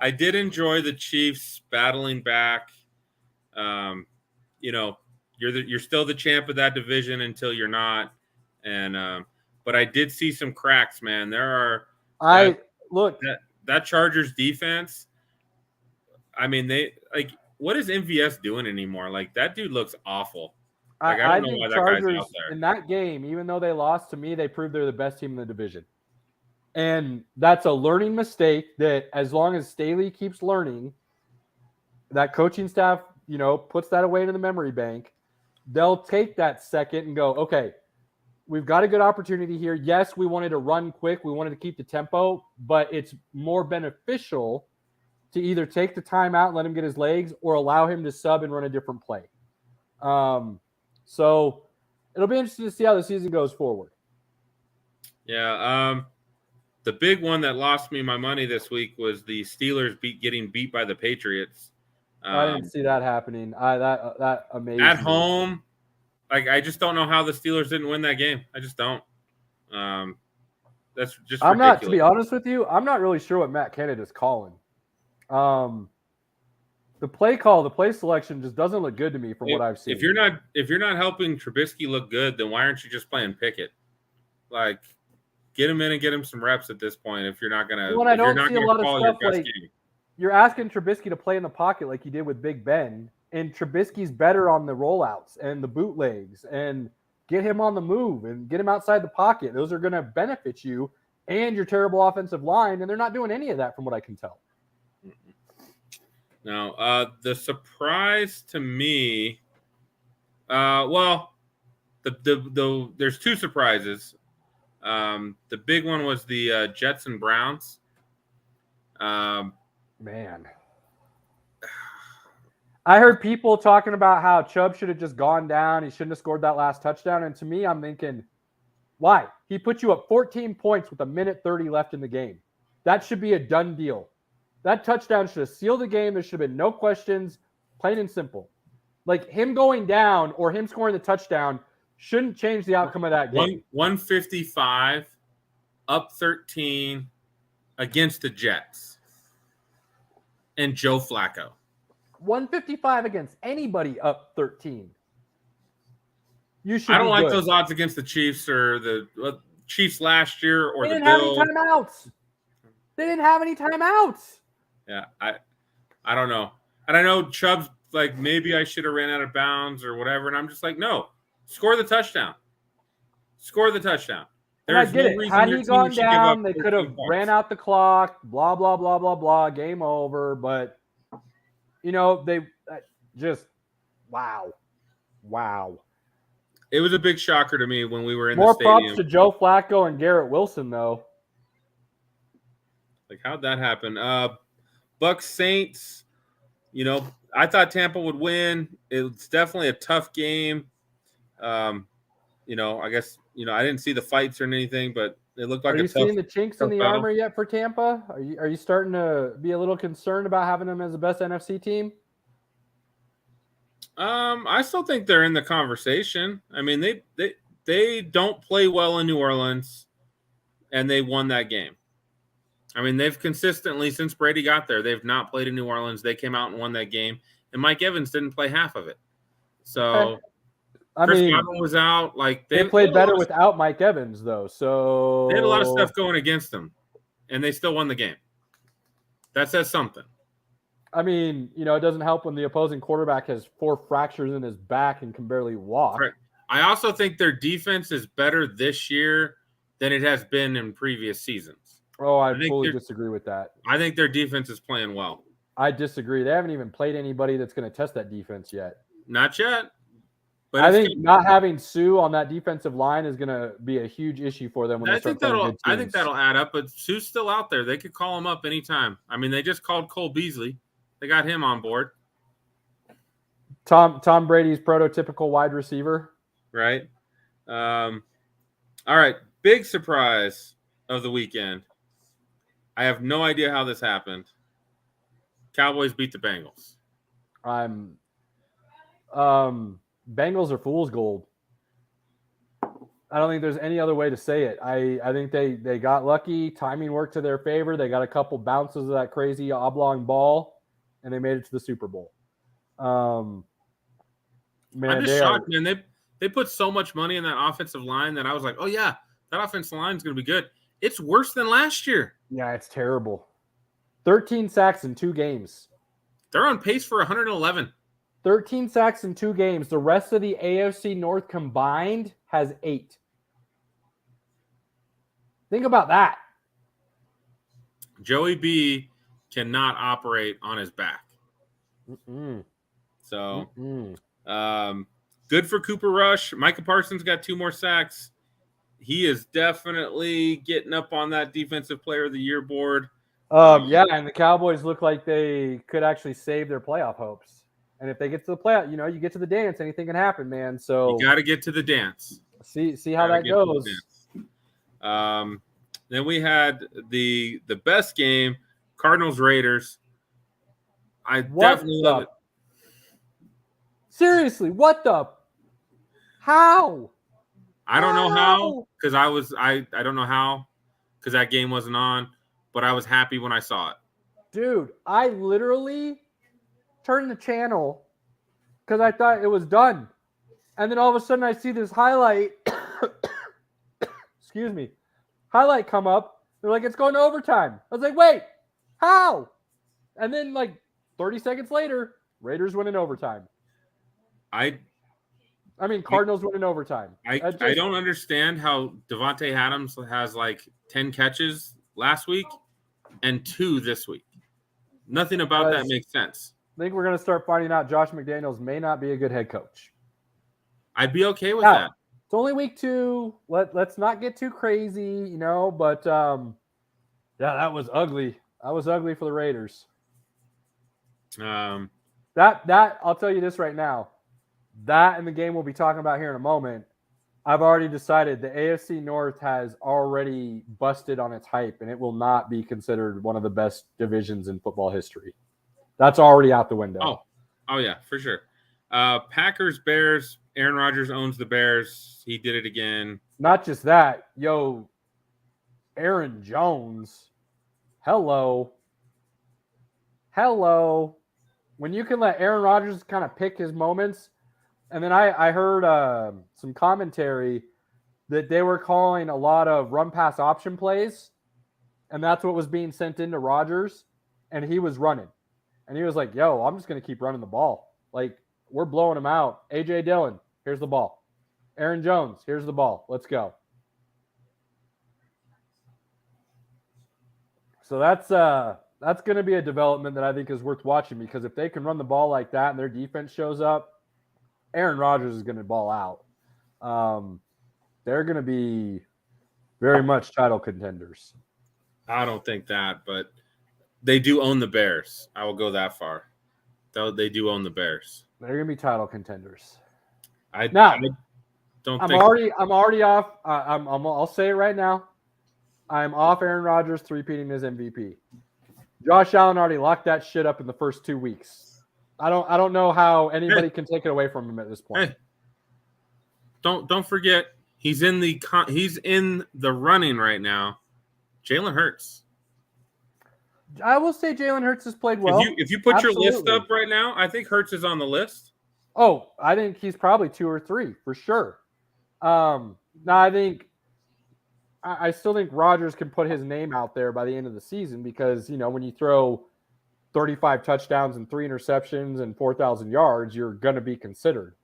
I did enjoy the Chiefs battling back. You're still the champ of that division until you're not. And but I did see some cracks, man. There are that Chargers defense. I mean, what is MVS doing anymore? Like, that dude looks awful. I don't know why that guy's out there. In that game, even though they lost, to me, they proved they're the best team in the division. And that's a learning mistake that, as long as Staley keeps learning, that coaching staff, puts that away into the memory bank. They'll take that second and go, okay, we've got a good opportunity here. Yes, we wanted to run quick. We wanted to keep the tempo, but it's more beneficial to either take the timeout and let him get his legs or allow him to sub and run a different play. So it'll be interesting to see how the season goes forward. Yeah. The big one that lost me my money this week was the Steelers getting beat by the Patriots. I didn't see that happening. That amazing. At home, I just don't know how the Steelers didn't win that game. I just don't. That's just. I'm not, to be honest with you, I'm not really sure what Matt Canada's calling. The play selection just doesn't look good to me from what I've seen. If you're not helping Trubisky look good, then why aren't you just playing Pickett? Like, get him in and get him some reps at this point. If you're not gonna, I don't see a lot of stuff like. You're asking Trubisky to play in the pocket like you did with Big Ben, and Trubisky's better on the rollouts and the bootlegs, and get him on the move and get him outside the pocket. Those are going to benefit you and your terrible offensive line, and they're not doing any of that from what I can tell. Now, the surprise to me, there's 2 surprises. The big one was the Jets and Browns. Man, I heard people talking about how Chubb should have just gone down. He shouldn't have scored that last touchdown. And to me, I'm thinking, why? He put you up 14 points with 1:30 left in the game. That should be a done deal. That touchdown should have sealed the game. There should have been no questions, plain and simple. Like, him going down or him scoring the touchdown shouldn't change the outcome of that game. 155, up 13 against the Jets. And Joe Flacco. 155 against anybody up 13. You should. I don't like those odds against the Chiefs or the Chiefs last year or the Bills. They didn't have any timeouts. Yeah, I don't know. And I know Chubb's like, maybe I should have ran out of bounds or whatever. And I'm just like, no, score the touchdown. Score the touchdown. I get it. Had he gone down, they could have ran out the clock, blah, blah, blah, blah, blah, game over. But, they just, wow. It was a big shocker to me when we were in the stadium. More props to Joe Flacco and Garrett Wilson, though. Like, how'd that happen? Bucs Saints, I thought Tampa would win. It's definitely a tough game. I guess, I didn't see the fights or anything, but it looked like Are you seeing the chinks in the armor yet for Tampa? Are you starting to be a little concerned about having them as the best NFC team? I still think they're in the conversation. I mean, they don't play well in New Orleans, and they won that game. I mean, they've consistently, since Brady got there, they've not played in New Orleans. They came out and won that game, and Mike Evans didn't play half of it. So Chris Godwin was out. Like they played better without Mike Evans, though. So they had a lot of stuff going against them, and they still won the game. That says something. I mean, it doesn't help when the opposing quarterback has 4 fractures in his back and can barely walk. Right. I also think their defense is better this year than it has been in previous seasons. Oh, I fully disagree with that. I think their defense is playing well. I disagree. They haven't even played anybody that's going to test that defense yet. Not yet. But I think not having Sue on that defensive line is going to be a huge issue for them when they start playing good teams. I think that'll add up, but Sue's still out there. They could call him up anytime. I mean, they just called Cole Beasley. They got him on board. Tom Brady's prototypical wide receiver. Right. All right. Big surprise of the weekend. I have no idea how this happened. Cowboys beat the Bengals. Bengals are fool's gold. I don't think there's any other way to say it. I think they got lucky. Timing worked to their favor. They got a couple bounces of that crazy oblong ball, and they made it to the Super Bowl. I'm just shocked, man. They put so much money in that offensive line that I was like, oh, yeah, that offensive line is going to be good. It's worse than last year. Yeah, it's terrible. 13 sacks in 2 games. They're on pace for 111. 13 sacks in 2 games. The rest of the AFC North combined has 8. Think about that. Joey B cannot operate on his back. So, good for Cooper Rush. Micah Parsons got 2 more sacks. He is definitely getting up on that Defensive Player of the Year board. Yeah, and the Cowboys look like they could actually save their playoff hopes. And if they get to the playoff, you get to the dance, anything can happen, man. So you got to get to the dance. See how that goes. Then we had the best game, Cardinals Raiders. I definitely love it. Seriously, what the? How? I don't know how, because I don't know how, because that game wasn't on, but I was happy when I saw it. Dude, I literally turned the channel because I thought it was done. And then all of a sudden I see this highlight, highlight come up. They're like, it's going to overtime. I was like, wait, how? And then 30 seconds later, Raiders win in overtime. Cardinals win in overtime. I don't understand how Devontae Adams has 10 catches last week and 2 this week. Nothing about that makes sense. I think we're going to start finding out Josh McDaniels may not be a good head coach. I'd be okay with that. It's only week 2. Let's not get too crazy, but that was ugly. That was ugly for the Raiders. That I'll tell you this right now. That and the game we'll be talking about here in a moment, I've already decided the AFC North has already busted on its hype, and it will not be considered one of the best divisions in football history. That's already out the window. Oh yeah, for sure. Packers, Bears. Aaron Rodgers owns the Bears. He did it again. Not just that. Aaron Jones. Hello. when you can let Aaron Rodgers kind of pick his moments, and then I heard some commentary that they were calling a lot of run pass option plays, and that's what was being sent into Rodgers, and he was running. And he was like, yo, I'm just going to keep running the ball. Like, we're blowing him out. A.J. Dillon, here's the ball. Aaron Jones, here's the ball. Let's go. So that's going to be a development that I think is worth watching, because if they can run the ball like that and their defense shows up, Aaron Rodgers is going to ball out. They're going to be very much title contenders. I don't think that, but they do own the Bears. I will go that far. They do own the Bears. They're going to be title contenders. I don't. I'm already off. I'll say it right now. I'm off Aaron Rodgers three-peating his MVP. Josh Allen already locked that shit up in the first 2 weeks. I don't know how anybody can take it away from him at this point. Hey, don't forget he's in the running right now. Jalen Hurts. I will say Jalen Hurts has played well. If you put your list up right now, I think Hurts is on the list. Oh, I think he's probably 2 or 3 for sure. Now I still think Rodgers can put his name out there by the end of the season, because when you throw 35 touchdowns and 3 interceptions and 4,000 yards, you're going to be considered.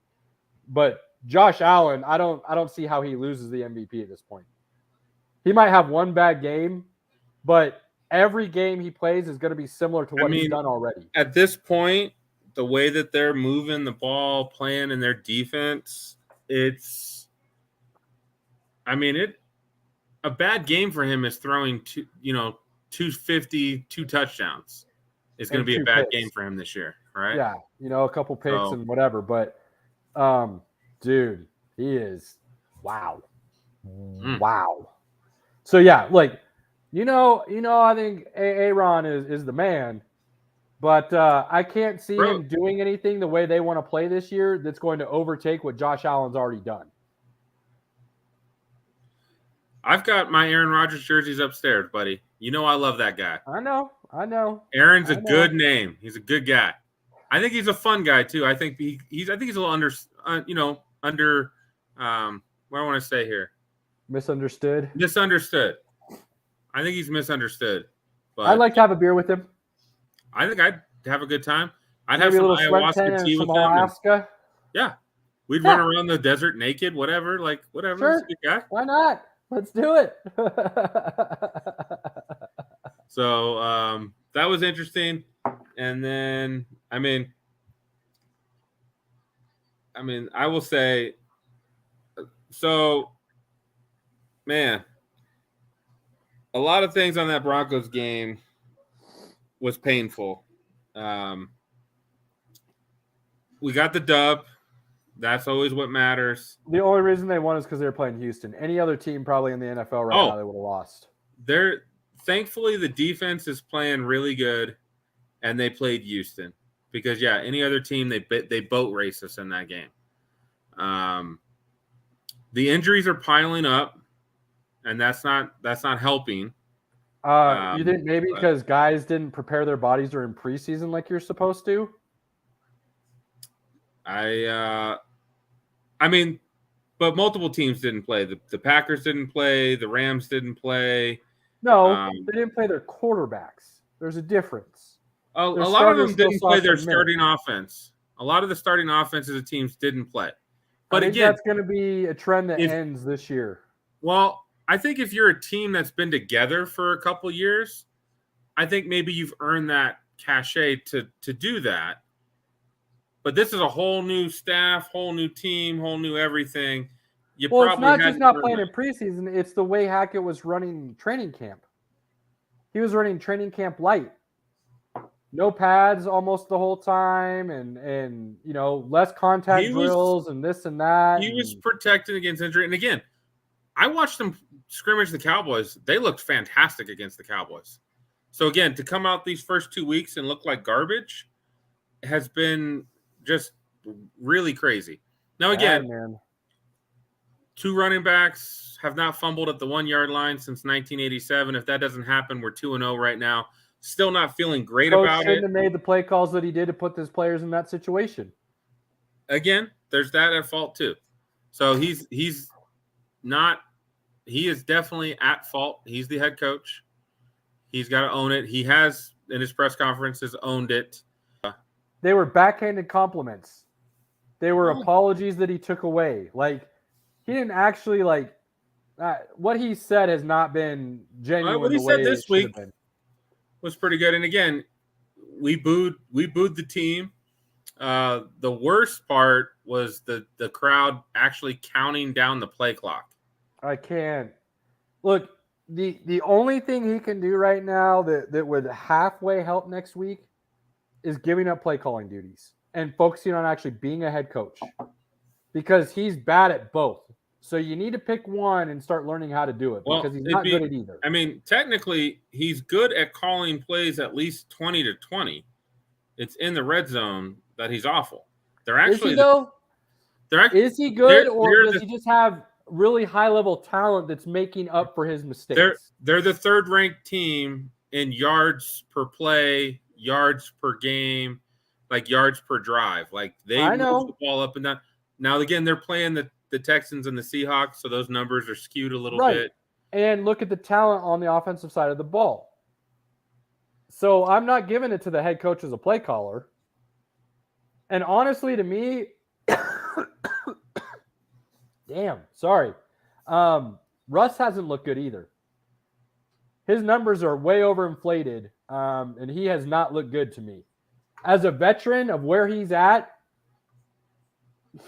But Josh Allen, I don't see how he loses the MVP at this point. He might have one bad game, but every game he plays is going to be similar to what he's done already. At this point, the way that they're moving the ball, playing in their defense, a bad game for him is throwing 250, 2 touchdowns. It's going to be a bad game for him this year, right? Yeah, a couple picks and whatever, but dude, he is wow. Wow. So yeah, like I think Aaron is the man, but I can't see him doing anything the way they want to play this year that's going to overtake what Josh Allen's already done. I've got my Aaron Rodgers jerseys upstairs, buddy. I love that guy. I know. Aaron's a good name. He's a good guy. I think he's a fun guy too. I think he's a little under. What do I want to say here? Misunderstood. I think he's misunderstood. But I'd like to have a beer with him. I think I'd have a good time. I'd Maybe have some ayahuasca tea with him. Alaska. Yeah. We'd run around the desert naked, whatever. Like, whatever. Sure. He's a good guy. Why not? Let's do it. So that was interesting. And then, I will say, so, man, a lot of things on that Broncos game was painful. We got the dub. That's always what matters. The only reason they won is because they were playing Houston. Any other team probably in the NFL right now, they would have lost. Thankfully, the defense is playing really good, and they played Houston. Because, any other team, they boat race us in that game. The injuries are piling up, and that's not helping. You think maybe because guys didn't prepare their bodies during preseason like you're supposed to? But multiple teams didn't play. The Packers didn't play. The Rams didn't play. No, they didn't play their quarterbacks. There's a difference. A lot of them didn't play their starting offense. A lot of the starting offenses of teams didn't play. But I think that's going to be a trend that ends this year. Well, I think if you're a team that's been together for a couple years, I think maybe you've earned that cachet to do that. But this is a whole new staff, whole new team, whole new everything. It's not just not playing in preseason. It's the way Hackett was running training camp. He was running training camp light. No pads almost the whole time, and less contact drills and this and that. He was protected against injury. And again, I watched them scrimmage the Cowboys. They looked fantastic against the Cowboys. So again, to come out these first 2 weeks and look like garbage has been just really crazy. Now, again, 2 running backs have not fumbled at the 1 yard line since 1987. If that doesn't happen, we're 2-0 right now. still not feeling great Coach about shouldn't it. have made the play calls that he did to put his players in that situation. Again, there's that at fault too. So he is definitely at fault. He's the head coach. He's got to own it. He has, in his press conferences, owned it. They were backhanded compliments. They were apologies that he took away. Like, he didn't actually, what he said has not been genuine. What he said this week was pretty good. And again, we booed the team. The worst part was the crowd actually counting down the play clock. I can't. Look, the only thing he can do right now that would halfway help next week is giving up play calling duties and focusing on actually being a head coach, because he's bad at both. So you need to pick one and start learning how to do it, because he's not good at either. I mean, technically, he's good at calling plays at least 20 to 20. It's in the red zone that he's awful. Is he though? Is he good, or does he just have really high-level talent that's making up for his mistakes? They're the third-ranked team in yards per play, yards per game, like yards per drive. Like, they move the ball up and down. Now, again, they're playing the Texans and the Seahawks, so those numbers are skewed a little bit. And look at the talent on the offensive side of the ball. So I'm not giving it to the head coach as a play caller. And honestly, to me, damn, sorry. Russ hasn't looked good either. His numbers are way overinflated, and he has not looked good to me. As a veteran of where he's at,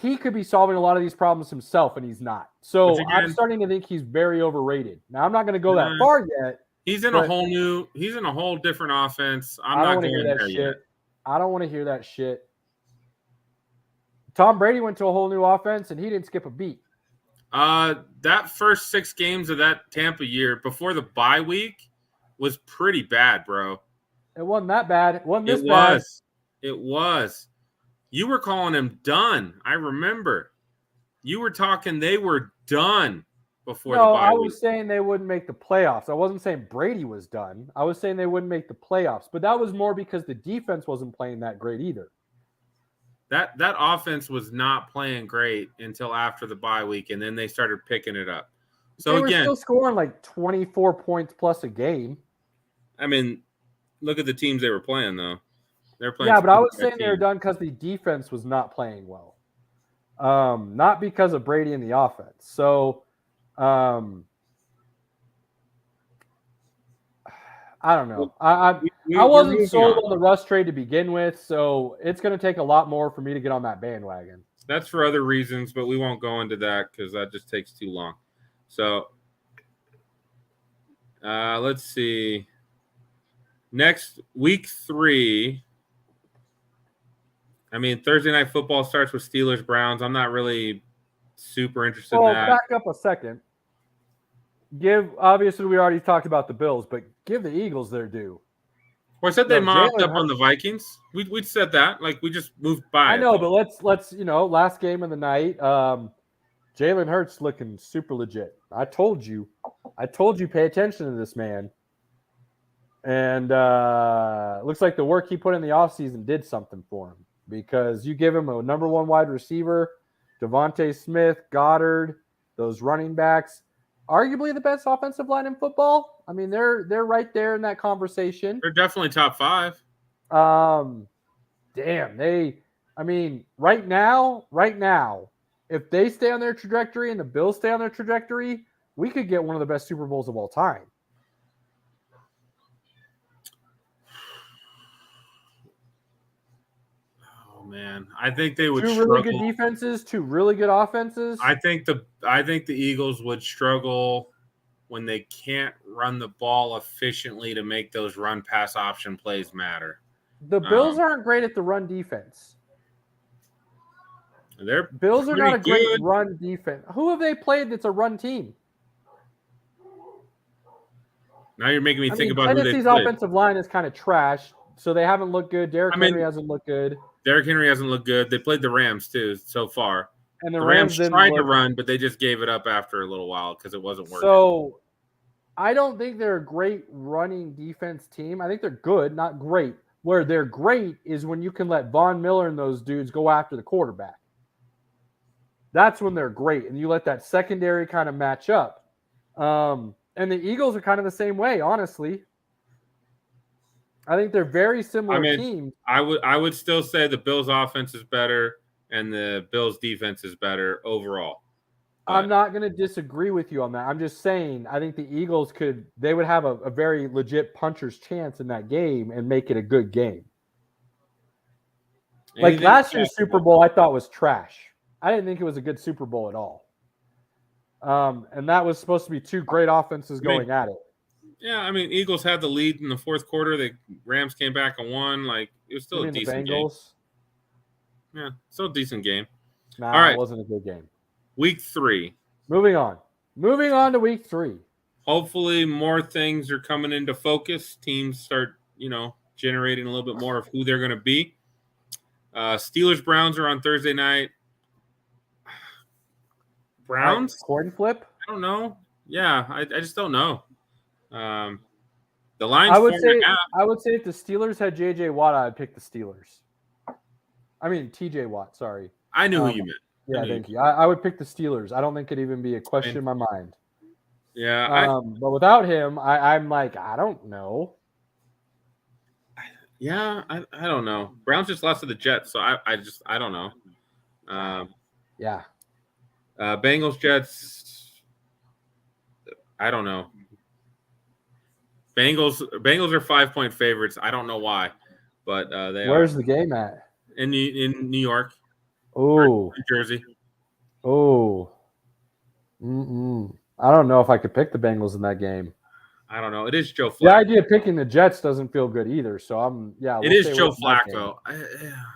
he could be solving a lot of these problems himself, and he's not. So again, I'm starting to think he's very overrated. Now, I'm not going to go that far yet. He's in a whole different offense. I'm not going there yet. I don't want to hear that shit. Tom Brady went to a whole new offense, and he didn't skip a beat. That first 6 games of that Tampa year before the bye week was pretty bad, bro. It wasn't that bad. It wasn't this bad. It was. You were calling him done. I remember. You were talking they were done before the bye week. No, I was saying they wouldn't make the playoffs. I wasn't saying Brady was done. I was saying they wouldn't make the playoffs. But that was more because the defense wasn't playing that great either. That offense was not playing great until after the bye week, and then they started picking it up. So they were still scoring like 24 points plus a game. I mean, look at the teams they were playing, though. They're playing. Yeah, but I was saying they were done because the defense was not playing well, not because of Brady and the offense. So, I don't know. I wasn't sold on the Russ trade to begin with, so it's going to take a lot more for me to get on that bandwagon. That's for other reasons, but we won't go into that because that just takes too long. So, let's see. Next week 3. I mean, Thursday Night Football starts with Steelers-Browns. I'm not really super interested in that. Back up a second. Obviously, we already talked about the Bills, but give the Eagles their due. Well, I said they mopped up on the Vikings. We said that. Like, we just moved by. I know, but let's last game of the night, Jalen Hurts looking super legit. I told you, pay attention to this man. And looks like the work he put in the offseason did something for him, because you give him a number 1 wide receiver, Devontae Smith, Goddard, those running backs, arguably the best offensive line in football. I mean, they're right there in that conversation. They're definitely top 5. Right now, if they stay on their trajectory and the Bills stay on their trajectory, we could get one of the best Super Bowls of all time. Man, I think they would 2 really good defenses, 2 really good offenses. I think the Eagles would struggle when they can't run the ball efficiently to make those run pass option plays matter. The Bills aren't great at the run defense. Bills are not a great run defense. Who have they played that's a run team? Now you're making me think about Tennessee's offensive line is kind of trash, so they haven't looked good. Derrick Henry hasn't looked good. Derrick Henry hasn't looked good. They played the Rams, too, so far. And the Rams tried to run, but they just gave it up after a little while because it wasn't working. So, I don't think they're a great running defense team. I think they're good, not great. Where they're great is when you can let Von Miller and those dudes go after the quarterback. That's when they're great, and you let that secondary kind of match up. And the Eagles are kind of the same way, honestly. I think they're very similar teams. I would still say the Bills' offense is better and the Bills' defense is better overall. But I'm not going to disagree with you on that. I'm just saying I think the Eagles they would have a very legit puncher's chance in that game and make it a good game. Like last year's Super Bowl, I thought was trash. I didn't think it was a good Super Bowl at all. And that was supposed to be two great offenses going at it. Yeah, I mean, Eagles had the lead in the fourth quarter. The Rams came back and won. Like, it was still a decent game. Yeah, still a decent game. Nah, all right. It wasn't a good game. Week 3. Moving on to week 3. Hopefully more things are coming into focus. Teams start, generating a little bit more of who they're going to be. Steelers-Browns are on Thursday night. Browns? Coin flip? I don't know. Yeah, I just don't know. The Lions. I would say if the Steelers had J.J. Watt, I'd pick the Steelers. I mean T.J. Watt. Sorry. I knew who you meant. Yeah, thank you. I would pick the Steelers. I don't think it'd even be a question in my mind. Yeah. But without him, I'm like, I don't know. Yeah, I don't know. Browns just lost to the Jets, so I don't know. Yeah. Bengals, Jets. I don't know. Bengals are 5-point favorites. I don't know why, but they are. Where's the game at? In New York. Oh. New Jersey. Oh. I don't know if I could pick the Bengals in that game. I don't know. It is Joe Flacco. The idea of picking the Jets doesn't feel good either. So it is Joe Flacco.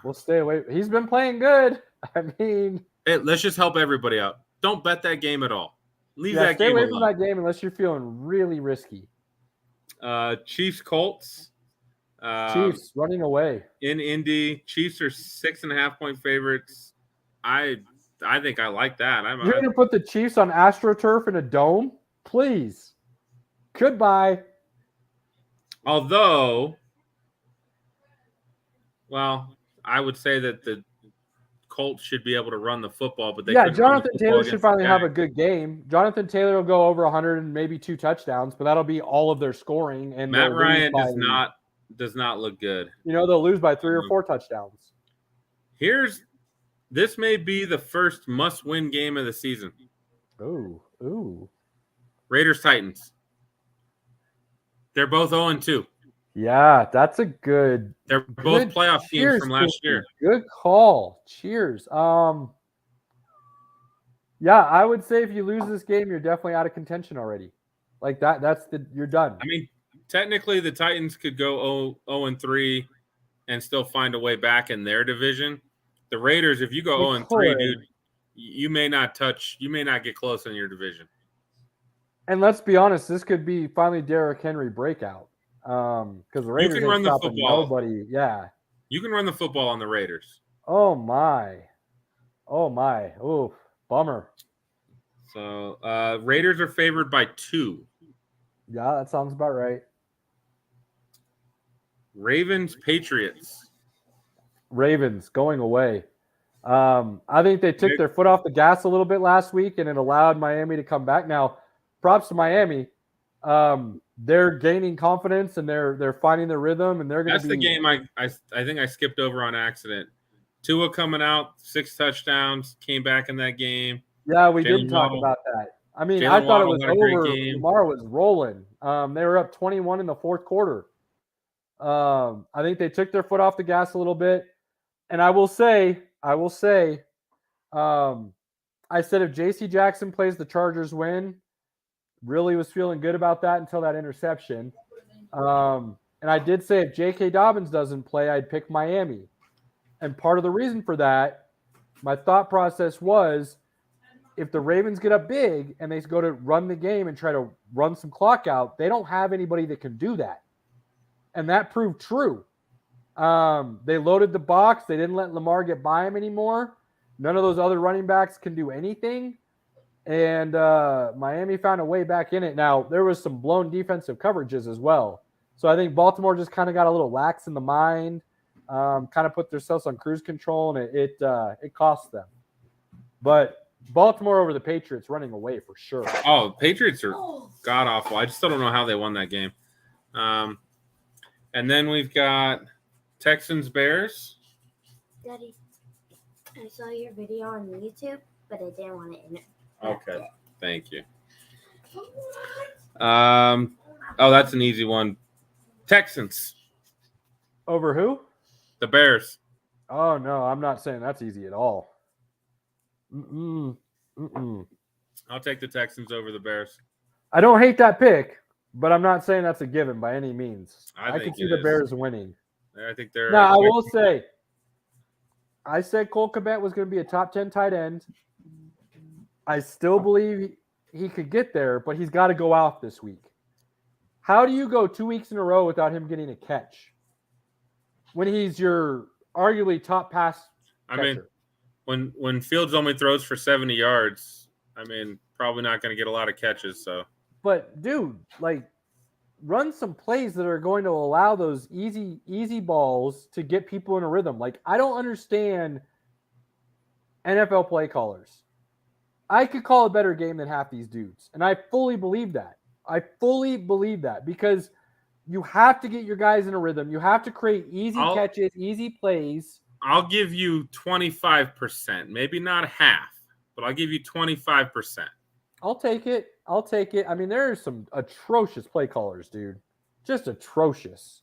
We'll stay away. He's been playing good. I mean, let's just help everybody out. Don't bet that game at all. Leave that game alone. Stay away from that game unless you're feeling really risky. Chiefs, Colts. Chiefs running away in Indy. Chiefs are 6.5-point favorites. I think I like that. You're going to put the Chiefs on AstroTurf in a dome? Please. Goodbye. Although, well, I would say that the Colts should be able to run the football, but Jonathan Taylor should finally have a good game. Jonathan Taylor will go over 100 and maybe 2 touchdowns, but that'll be all of their scoring. And Matt Ryan does not look good. They'll lose by 3 or 4 touchdowns. This may be the first must-win game of the season. Ooh. Raiders, Titans. They're both 0-2. Yeah, that's a good. They're both playoff teams from last year. Good call. Cheers. Yeah, I would say if you lose this game, you're definitely out of contention already. Like that. You're done. I mean, technically, the Titans could go 0-3 and still find a way back in their division. The Raiders, if you go 0-3, dude, you may not get close in your division. And let's be honest, this could be finally Derrick Henry breakout. Because the Raiders can run the football. Nobody. Yeah. You can run the football on the Raiders. Oh my. Oh, bummer. So Raiders are favored by 2. Yeah, that sounds about right. Ravens, Patriots. Ravens going away. I think they took their foot off the gas a little bit last week, and it allowed Miami to come back. Now, props to Miami. They're gaining confidence and they're finding their rhythm, and they're going to be. That's the game I think I skipped over on accident. Tua coming out, 6 touchdowns, came back in that game. Yeah, we did talk about that. I mean, I thought it was over. Lamar was rolling. They were up 21 in the fourth quarter. I think they took their foot off the gas a little bit. And I will say, I said if J.C. Jackson plays, the Chargers win. Really was feeling good about that until that interception. And I did say if J.K. Dobbins doesn't play, I'd pick Miami. And part of the reason for that, my thought process was, if the Ravens get up big and they go to run the game and try to run some clock out, they don't have anybody that can do that. And that proved true. They loaded the box. They didn't let Lamar get by him anymore. None of those other running backs can do anything. And Miami found a way back in it. Now, there was some blown defensive coverages as well. So I think Baltimore just kind of got a little lax in the mind, kind of put themselves on cruise control, and it cost them. But Baltimore over the Patriots running away for sure. Oh, Patriots are god-awful. I just still don't know how they won that game. And then we've got Texans-Bears. Daddy, I saw your video on YouTube, but I didn't want to interrupt. Okay, thank you. Oh, that's an easy one. Texans. Over who? The Bears. Oh, no, I'm not saying that's easy at all. I'll take the Texans over the Bears. I don't hate that pick, but I'm not saying that's a given by any means. I think can see the Bears winning. I think they're. Now, I will say, I said Cole Kmet was going to be a top 10 tight end. I still believe he could get there, but he's got to go off this week. How do you go 2 weeks in a row without him getting a catch when he's your arguably top pass catcher? I mean, when Fields only throws for 70 yards, I mean, probably not going to get a lot of catches. So, but dude, like, run some plays that are going to allow those easy balls to get people in a rhythm. Like, I don't understand NFL play callers. I could call a better game than half these dudes, and I fully believe that. Because you have to get your guys in a rhythm. You have to create easy catches, easy plays. I'll give you 25%, maybe not half, but I'll give you 25%. I'll take it. I mean, there are some atrocious play callers, dude. Just atrocious.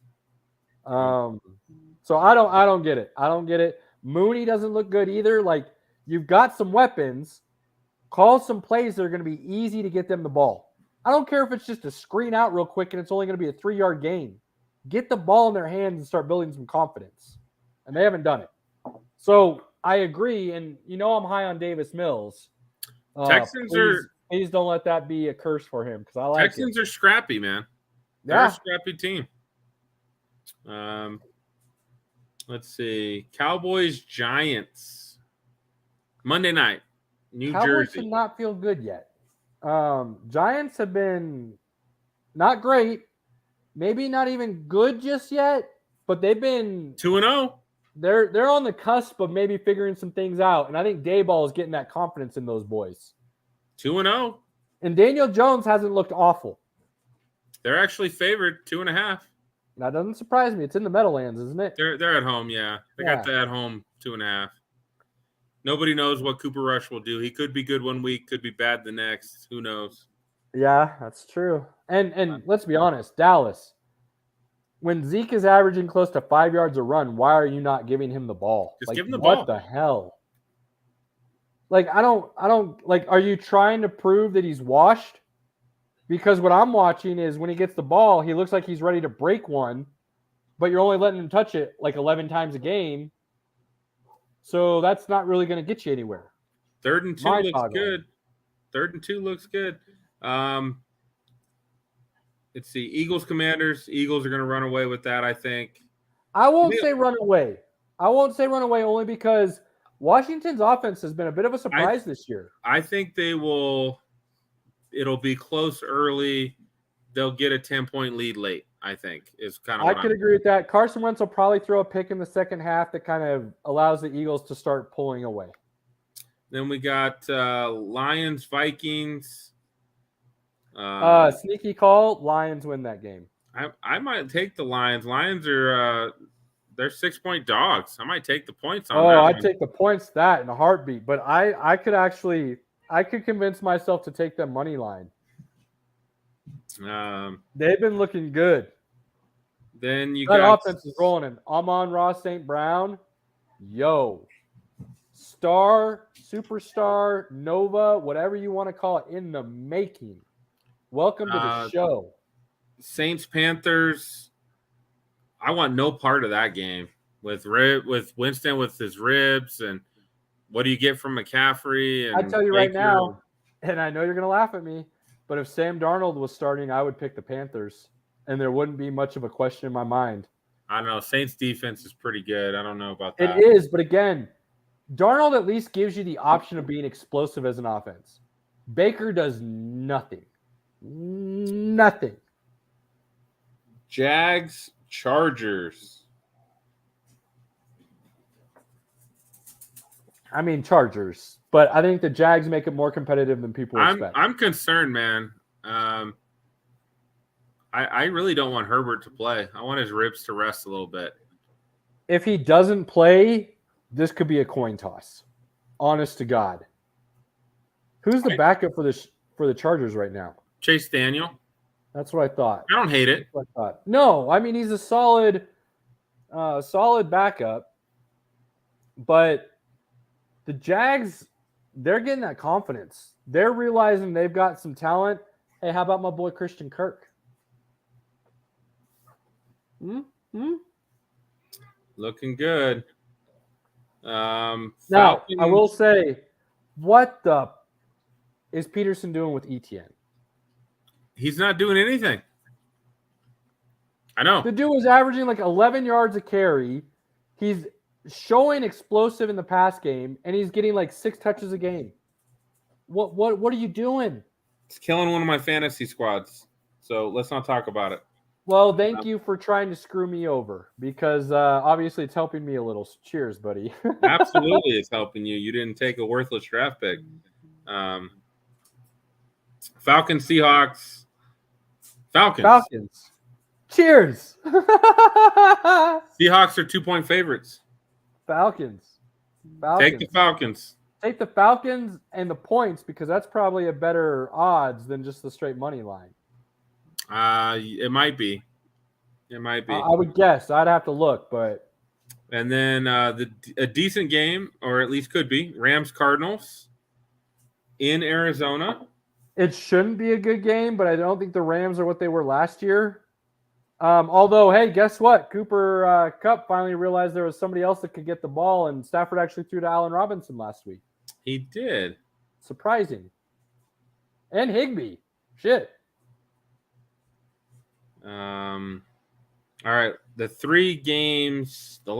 So I don't get it. Mooney doesn't look good either. Like, you've got some weapons. Call some plays that are going to be easy to get them the ball. I don't care if it's just a screen out real quick and it's only going to be a 3-yard gain. Get the ball in their hands and start building some confidence. And they haven't done it. So I agree. And I'm high on Davis Mills. Please don't let that be a curse for him, because I like Texans are scrappy, man. They're a scrappy team. Let's see. Cowboys, Giants. Monday night. New Cowboys Jersey. should not feel good yet. Giants have been not great, maybe not even good just yet, but they've been 2-0. They're on the cusp of maybe figuring some things out, and I think Dayball is getting that confidence in those boys. 2-0. And Daniel Jones hasn't looked awful. They're actually favored 2.5. That doesn't surprise me. It's in the Meadowlands, isn't it? They're at home, yeah. They got the at home 2.5. Nobody knows what Cooper Rush will do. He could be good one week, could be bad the next. Who knows? Yeah, that's true. And let's be honest, Dallas, when Zeke is averaging close to 5 yards a run, why are you not giving him the ball? Just give him the ball. What the hell? Like, I don't like, are you trying to prove that he's washed? Because what I'm watching is when he gets the ball, he looks like he's ready to break one, but you're only letting him touch it like 11 times a game. So that's not really going to get you anywhere. 3rd and 2 looks good. 3rd and 2 looks good. Let's see. Eagles, Commanders. Eagles are going to run away with that, I think. I won't say run away. Only because Washington's offense has been a bit of a surprise this year. I think they will. It'll be close early. They'll get a 10-point lead late, I think, is kind of I could agree with that. Carson Wentz will probably throw a pick in the second half that kind of allows the Eagles to start pulling away. Then we got Lions, Vikings. Sneaky call. Lions win that game. I might take the Lions. Lions are they're 6-point dogs. I might take the points on that. Oh, I'd take the points in a heartbeat. But I could convince myself to take them money line. They've been looking good. Then that offense is rolling in. Amon-Ra St. Brown, star, superstar, Nova, whatever you want to call it, in the making. Welcome to the show. Saints, Panthers. I want no part of that game with Winston with his ribs, and what do you get from McCaffrey? And I tell you right now, and I know you're going to laugh at me, but if Sam Darnold was starting, I would pick the Panthers, and there wouldn't be much of a question in my mind. I don't know. Saints defense is pretty good. I don't know about that. It is, but again, Darnold at least gives you the option of being explosive as an offense. Baker does nothing. Nothing. Jags, Chargers. I mean, Chargers. But I think the Jags make it more competitive than people expect. I'm concerned, man. I really don't want Herbert to play. I want his ribs to rest a little bit. If he doesn't play, this could be a coin toss. Honest to God. Who's the backup for the Chargers right now? Chase Daniel. That's what I thought. I don't hate it. That's what I thought. No, I mean he's a solid backup. But the Jags, they're getting that confidence. They're realizing they've got some talent. Hey, how about my boy Christian Kirk? Looking good. Now, I will say, what the is Peterson doing with Etienne? He's not doing anything. I know. The dude was averaging like 11 yards a carry. He's showing explosive in the pass game, and he's getting like 6 touches a game. What are you doing? It's killing one of my fantasy squads. So let's not talk about it. Well, thank you for trying to screw me over because obviously it's helping me a little. Cheers, buddy. Absolutely, it's helping you. You didn't take a worthless draft pick. Falcons, Seahawks. Falcons. Cheers. Seahawks are 2-point favorites. Falcons. Take the Falcons. Take the Falcons and the points because that's probably a better odds than just the straight money line. It might be. It might be. I would guess. I'd have to look, but. And then a decent game, or at least could be, Rams-Cardinals in Arizona. It shouldn't be a good game, but I don't think the Rams are what they were last year. Although, hey, guess what? Cooper Kupp finally realized there was somebody else that could get the ball, and Stafford actually threw to Allen Robinson last week. He did. Surprising. And Higbee. Shit. All right. The last 3 games, we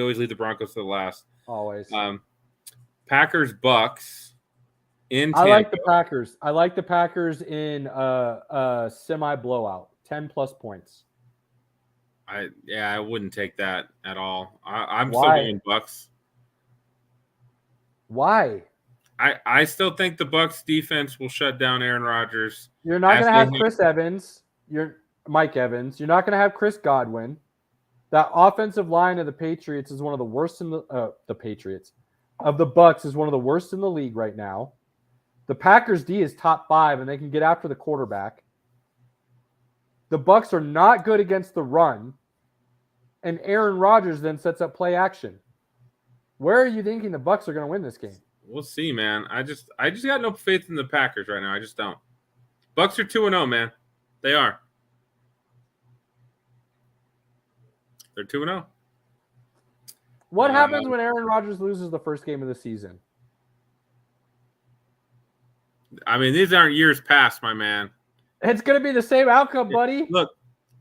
always leave the Broncos to the last. Always. Packers, Bucks in Tampa. I like the Packers in a semi blowout, 10+ points. I wouldn't take that at all. I'm Why? still going Bucks. Why? I still think the Bucks defense will shut down Aaron Rodgers. You're not going to have Chris Evans. Mike Evans. You're not going to have Chris Godwin. That offensive line of the Patriots is one of the worst in the Patriots. Of the Bucks is one of the worst in the league right now. The Packers D is top 5, and they can get after the quarterback. The Bucks are not good against the run, and Aaron Rodgers then sets up play action. Where are you thinking the Bucks are going to win this game? We'll see, man. I just got no faith in the Packers right now. I just don't. Bucks are 2-0, man. They are. They're 2-0. What happens when Aaron Rodgers loses the first game of the season? I mean, these aren't years past, my man. It's going to be the same outcome, buddy. Look,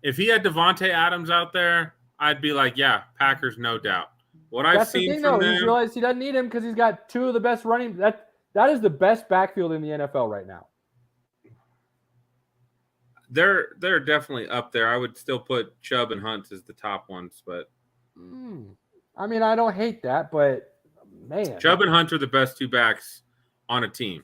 if he had Devontae Adams out there, I'd be like, yeah, Packers, no doubt. I've seen from them, he's realized he doesn't need him because he's got 2 of the best running. That is the best backfield in the NFL right now. They're definitely up there. I would still put Chubb and Hunt as the top ones, but I mean, I don't hate that, but man, Chubb and Hunt are the best 2 backs on a team.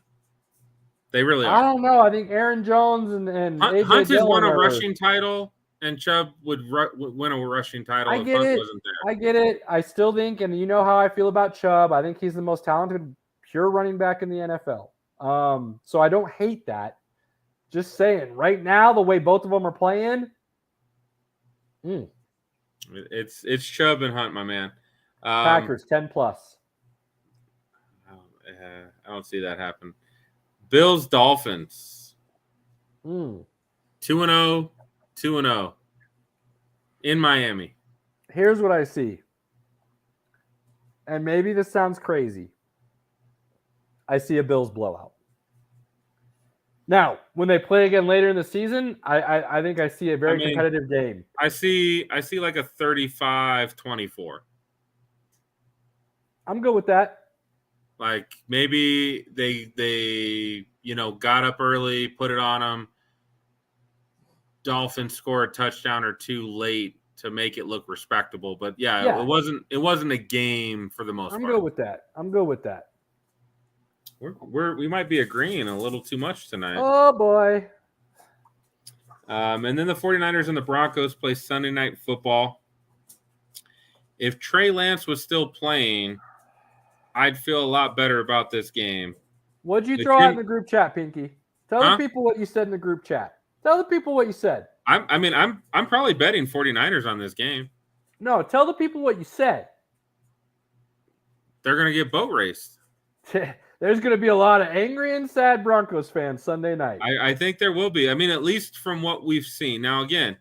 They really are. I don't know. I think Aaron Jones and AJ Hunt has won a Dillon rushing title, and Chubb would win a rushing title if Hunt wasn't there. I get it. I still think, and you know how I feel about Chubb. I think he's the most talented pure running back in the NFL. So I don't hate that. Just saying, right now, the way both of them are playing, it's Chubb and Hunt, my man. Packers 10+. I don't see that happen. Bills, Dolphins. 2-0, 2-0 in Miami. Here's what I see. And maybe this sounds crazy. I see a Bills blowout. Now, when they play again later in the season, I think I see a very competitive game. I see like a 35-24. I'm good with that. Like maybe they got up early, put it on them. Dolphins score a touchdown or two late to make it look respectable. But yeah. It wasn't a game for the most part. I'm good with that. We might be agreeing a little too much tonight. Oh boy. And then the 49ers and the Broncos play Sunday Night Football. If Trey Lance was still playing, I'd feel a lot better about this game. What'd you throw out in the group chat, Pinky? Tell the people what you said in the group chat. Tell the people what you said. I'm probably betting 49ers on this game. No, tell the people what you said. They're going to get boat raced. There's going to be a lot of angry and sad Broncos fans Sunday night. I think there will be. I mean, at least from what we've seen. Now, again,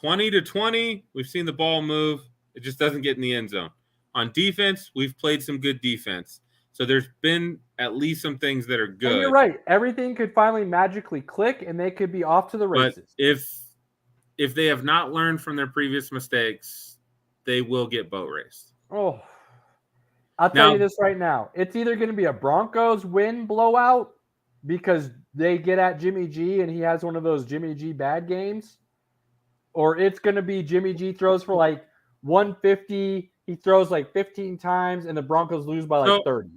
20-20, we've seen the ball move. It just doesn't get in the end zone. On defense, we've played some good defense. So there's been at least some things that are good. And you're right. Everything could finally magically click, and they could be off to the races. But if they have not learned from their previous mistakes, they will get boat raced. Oh, I'll tell you this right now. It's either going to be a Broncos win blowout because they get at Jimmy G and he has one of those Jimmy G bad games, or it's going to be Jimmy G throws for like 150. He throws like 15 times, and the Broncos lose by like 30.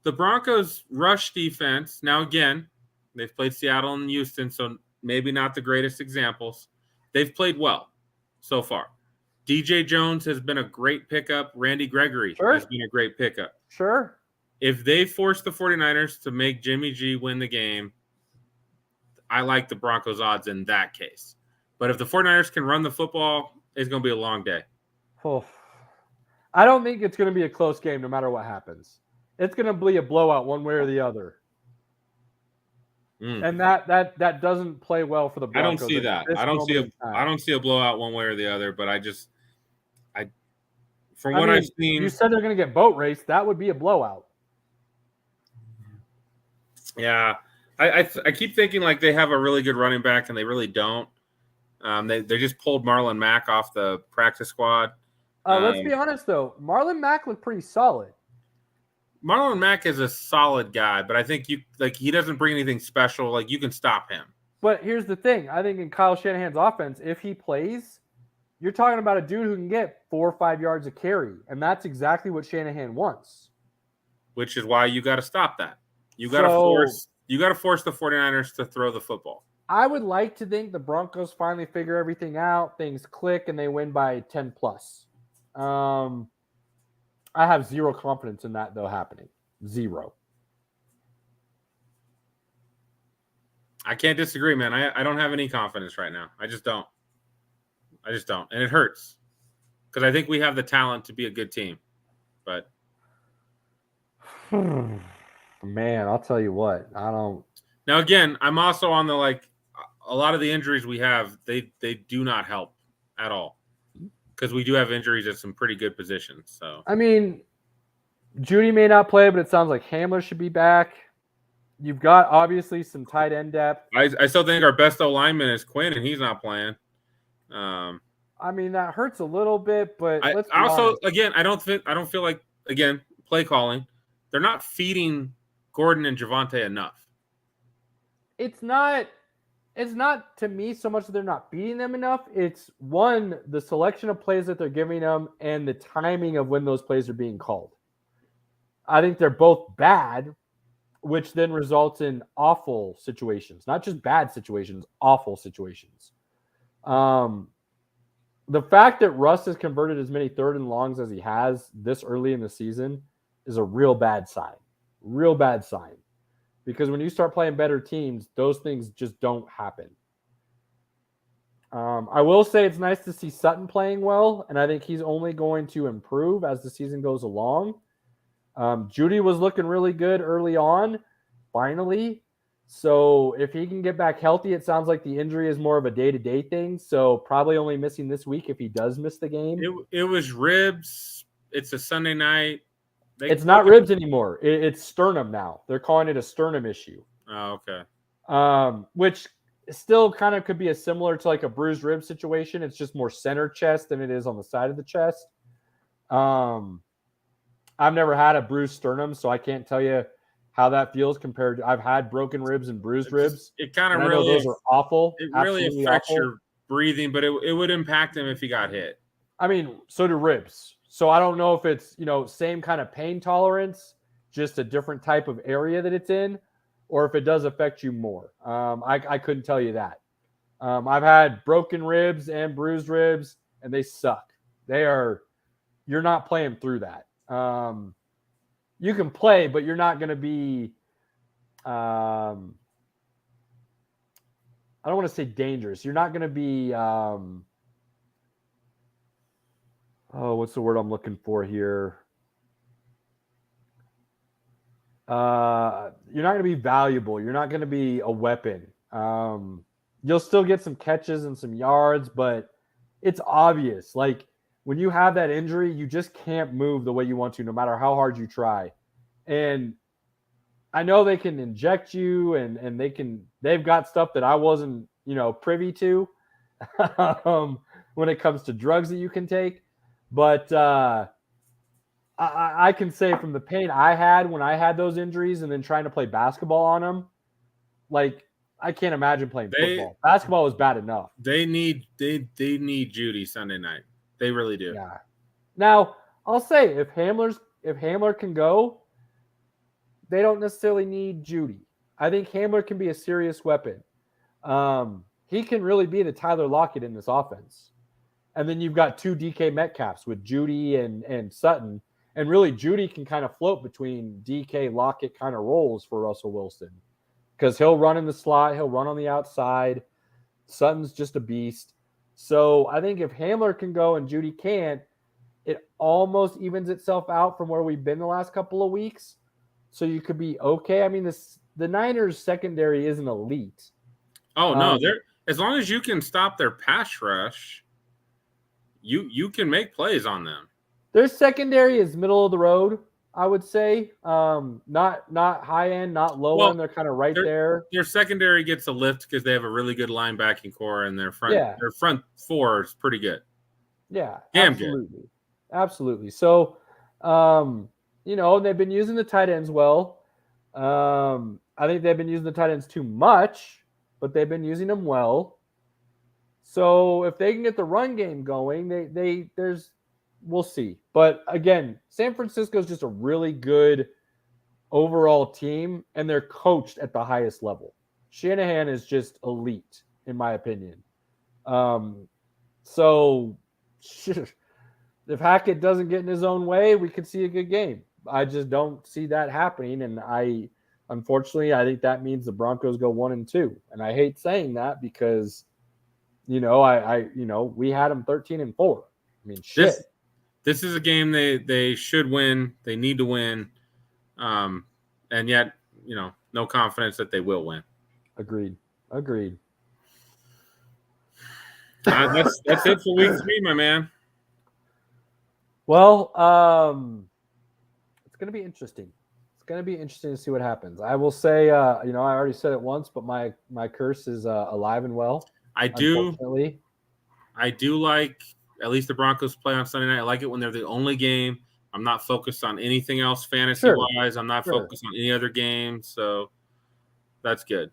The Broncos rush defense, now again, they've played Seattle and Houston, so maybe not the greatest examples. They've played well so far. DJ Jones has been a great pickup. Randy Gregory has been a great pickup. Sure. If they force the 49ers to make Jimmy G win the game, I like the Broncos odds in that case. But if the 49ers can run the football, it's going to be a long day. Oh. I don't think it's going to be a close game no matter what happens. It's going to be a blowout one way or the other. And that doesn't play well for the Broncos. I don't see that. I don't see a blowout one way or the other, but from what I've seen, you said they're going to get boat raced. That would be a blowout. Yeah. I keep thinking like they have a really good running back and they really don't. They just pulled Marlon Mack off the practice squad. Let's be honest, though. Marlon Mack looked pretty solid. Marlon Mack is a solid guy, but I think he doesn't bring anything special. Like, you can stop him. But here's the thing. I think in Kyle Shanahan's offense, if he plays, you're talking about a dude who can get 4 or 5 yards of carry, and that's exactly what Shanahan wants. Which is why you got to stop that. You got to force the 49ers to throw the football. I would like to think the Broncos finally figure everything out, things click, and they win by 10 plus. I have zero confidence in that, though, happening. Zero. I can't disagree, man. I don't have any confidence right now. I just don't. And it hurts because I think we have the talent to be a good team. But man, I'll tell you what. I don't. Now, again, I'm also on the a lot of the injuries we have, they do not help at all. Because we do have injuries at some pretty good positions. So I mean, Judy may not play, but it sounds like Hamler should be back. You've got obviously some tight end depth. I still think our best O-lineman is Quinn, and he's not playing. I mean, that hurts a little bit, but I don't feel like play calling. They're not feeding Gordon and Javonte enough. It's not to me so much that they're not beating them enough. It's one, the selection of plays that they're giving them and the timing of when those plays are being called. I think they're both bad, which then results in awful situations, not just bad situations, awful situations. The fact that Russ has converted as many 3rd and longs as he has this early in the season is a real bad sign. Real bad sign. Because when you start playing better teams, those things just don't happen. I will say it's nice to see Sutton playing well, and I think he's only going to improve as the season goes along. Judy was looking really good early on, finally. So if he can get back healthy, it sounds like the injury is more of a day-to-day thing. So probably only missing this week if he does miss the game. It was ribs. It's a Sunday night. It's not ribs anymore. It's sternum now. They're calling it a sternum issue. Oh, okay. Which still kind of could be similar to like a bruised rib situation. It's just more center chest than it is on the side of the chest. I I've never had a bruised sternum, so I can't tell you how that feels compared to I've had broken ribs and bruised ribs. It kind of I know those are awful. It really affects awful. your breathing, but it would impact him if he got hit. I mean, so do ribs. So I don't know if it's, same kind of pain tolerance, just a different type of area that it's in, or if it does affect you more. I couldn't tell you that. I've had broken ribs and bruised ribs, and they suck. You're not playing through that. You can play, but you're not going to be, I don't want to say dangerous. You're not going to be, what's the word I'm looking for here? You're not going to be valuable. You're not going to be a weapon. You'll still get some catches and some yards, but it's obvious. Like when you have that injury, you just can't move the way you want to, no matter how hard you try. And I know they can inject you and they've got stuff that I wasn't, privy to when it comes to drugs that you can take. But I can say from the pain I had when I had those injuries and then trying to play basketball on them, like I can't imagine playing football. Basketball was bad enough. They need Judy Sunday night. They really do. Yeah. Now I'll say if Hamler can go, they don't necessarily need Judy. I think Hamler can be a serious weapon. He can really be the Tyler Lockett in this offense. And then you've got 2 DK Metcalfs with Judy and Sutton. And really, Judy can kind of float between DK Lockett kind of roles for Russell Wilson. Because he'll run in the slot. He'll run on the outside. Sutton's just a beast. So I think if Hamler can go and Judy can't, it almost evens itself out from where we've been the last couple of weeks. So you could be okay. I mean, the Niners secondary isn't elite. Oh, no. As long as you can stop their pass rush, you can make plays on them. Their secondary is middle of the road, I would say. Not high end, not low end. They're kind of right there. Their secondary gets a lift because they have a really good linebacking core, and their front four is pretty good. Yeah, damn absolutely. good. Absolutely. So, they've been using the tight ends well. I think they've been using the tight ends too much, but they've been using them well. So if they can get the run game going, we'll see. But again, San Francisco is just a really good overall team, and they're coached at the highest level. Shanahan is just elite, in my opinion. So if Hackett doesn't get in his own way, we could see a good game. I just don't see that happening, and unfortunately, I think that means the Broncos go 1-2, and I hate saying that because, we had them 13-4. I mean, shit. This is a game they should win. They need to win, and yet, no confidence that they will win. Agreed. That's it for week 3, my man. Well, it's going to be interesting. It's going to be interesting to see what happens. I will say, I already said it once, but my curse is alive and well. I do like at least the Broncos play on Sunday night. I like it when they're the only game. I'm not focused on anything else fantasy-wise. I'm not focused on any other game, so that's good.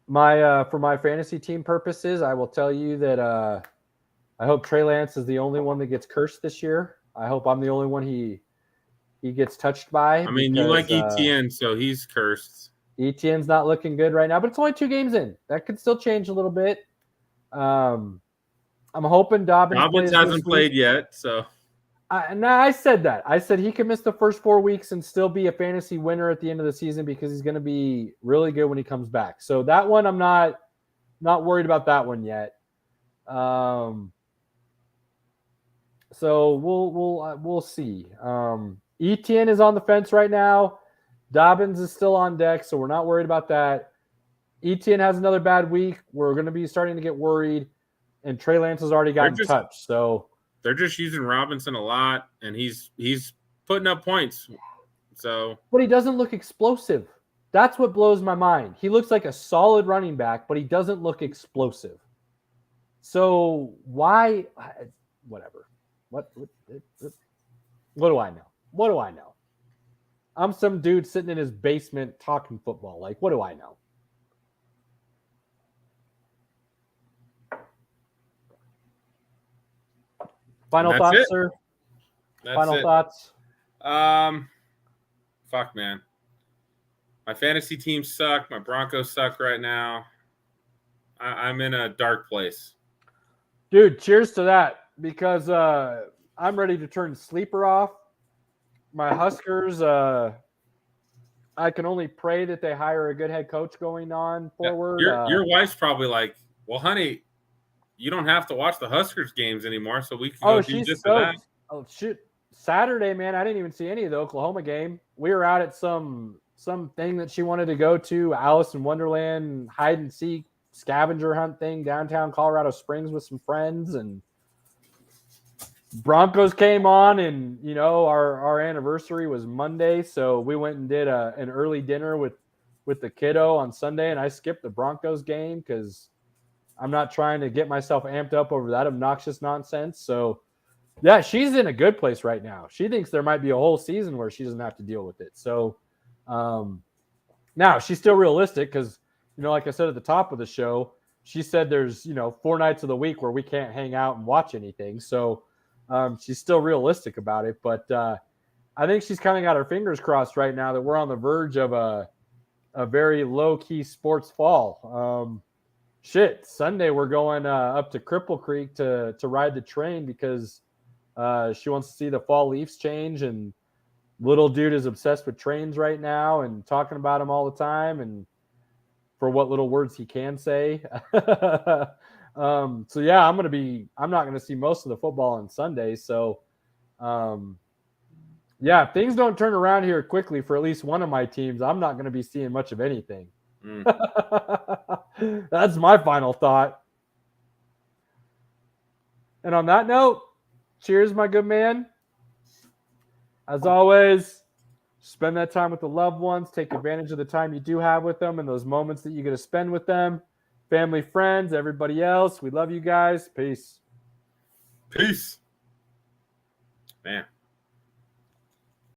For my fantasy team purposes, I will tell you that I hope Trey Lance is the only one that gets cursed this year. I hope I'm the only one he gets touched by. I mean, you like ETN, so he's cursed. ETN's not looking good right now, but it's only 2 games in. That could still change a little bit. I'm hoping Dobbins hasn't played yet, so. I said that. I said he could miss the first 4 weeks and still be a fantasy winner at the end of the season because he's going to be really good when he comes back. So that one, I'm not worried about that one yet. So we'll see. ETN is on the fence right now. Dobbins is still on deck, so we're not worried about that. ETN has another bad week. We're going to be starting to get worried, and Trey Lance has already gotten touched. So they're just using Robinson a lot, and he's putting up points. So, but he doesn't look explosive. That's what blows my mind. He looks like a solid running back, but he doesn't look explosive. So why? Whatever. What do I know? What do I know? I'm some dude sitting in his basement talking football. Like, what do I know? Final thoughts, sir? Final thoughts? Fuck, man. My fantasy teams suck. My Broncos suck right now. I'm in a dark place. Dude, cheers to that, because I'm ready to turn sleeper off. My Huskers, I can only pray that they hire a good head coach going on forward. Your wife's probably like, well, honey, you don't have to watch the Huskers games anymore, so we can go do this or that. Oh, shoot. Saturday, man, I didn't even see any of the Oklahoma game. We were out at some thing that she wanted to go to, Alice in Wonderland, hide and seek, scavenger hunt thing downtown Colorado Springs with some friends, and Broncos came on, and you know our anniversary was Monday, so we went and did an early dinner with the kiddo on Sunday, and I skipped the Broncos game because I'm not trying to get myself amped up over that obnoxious nonsense. So yeah, she's in a good place right now. She thinks there might be a whole season where she doesn't have to deal with it. So now she's still realistic because, you know, like I said at the top of the show, she said there's, 4 nights of the week where we can't hang out and watch anything. So she's still realistic about it. But I think she's kind of got her fingers crossed right now that we're on the verge of a very low-key sports fall. Sunday we're going up to Cripple Creek to ride the train because she wants to see the fall leaves change, and little dude is obsessed with trains right now and talking about them all the time and for what little words he can say. So yeah, I'm not going to see most of the football on Sunday. So yeah, if things don't turn around here quickly for at least one of my teams, I'm not going to be seeing much of anything. That's my final thought. And on that note, cheers, my good man. As always, spend that time with the loved ones. Take advantage of the time you do have with them and those moments that you get to spend with them. Family, friends, everybody else. We love you guys. Peace. Peace. Man.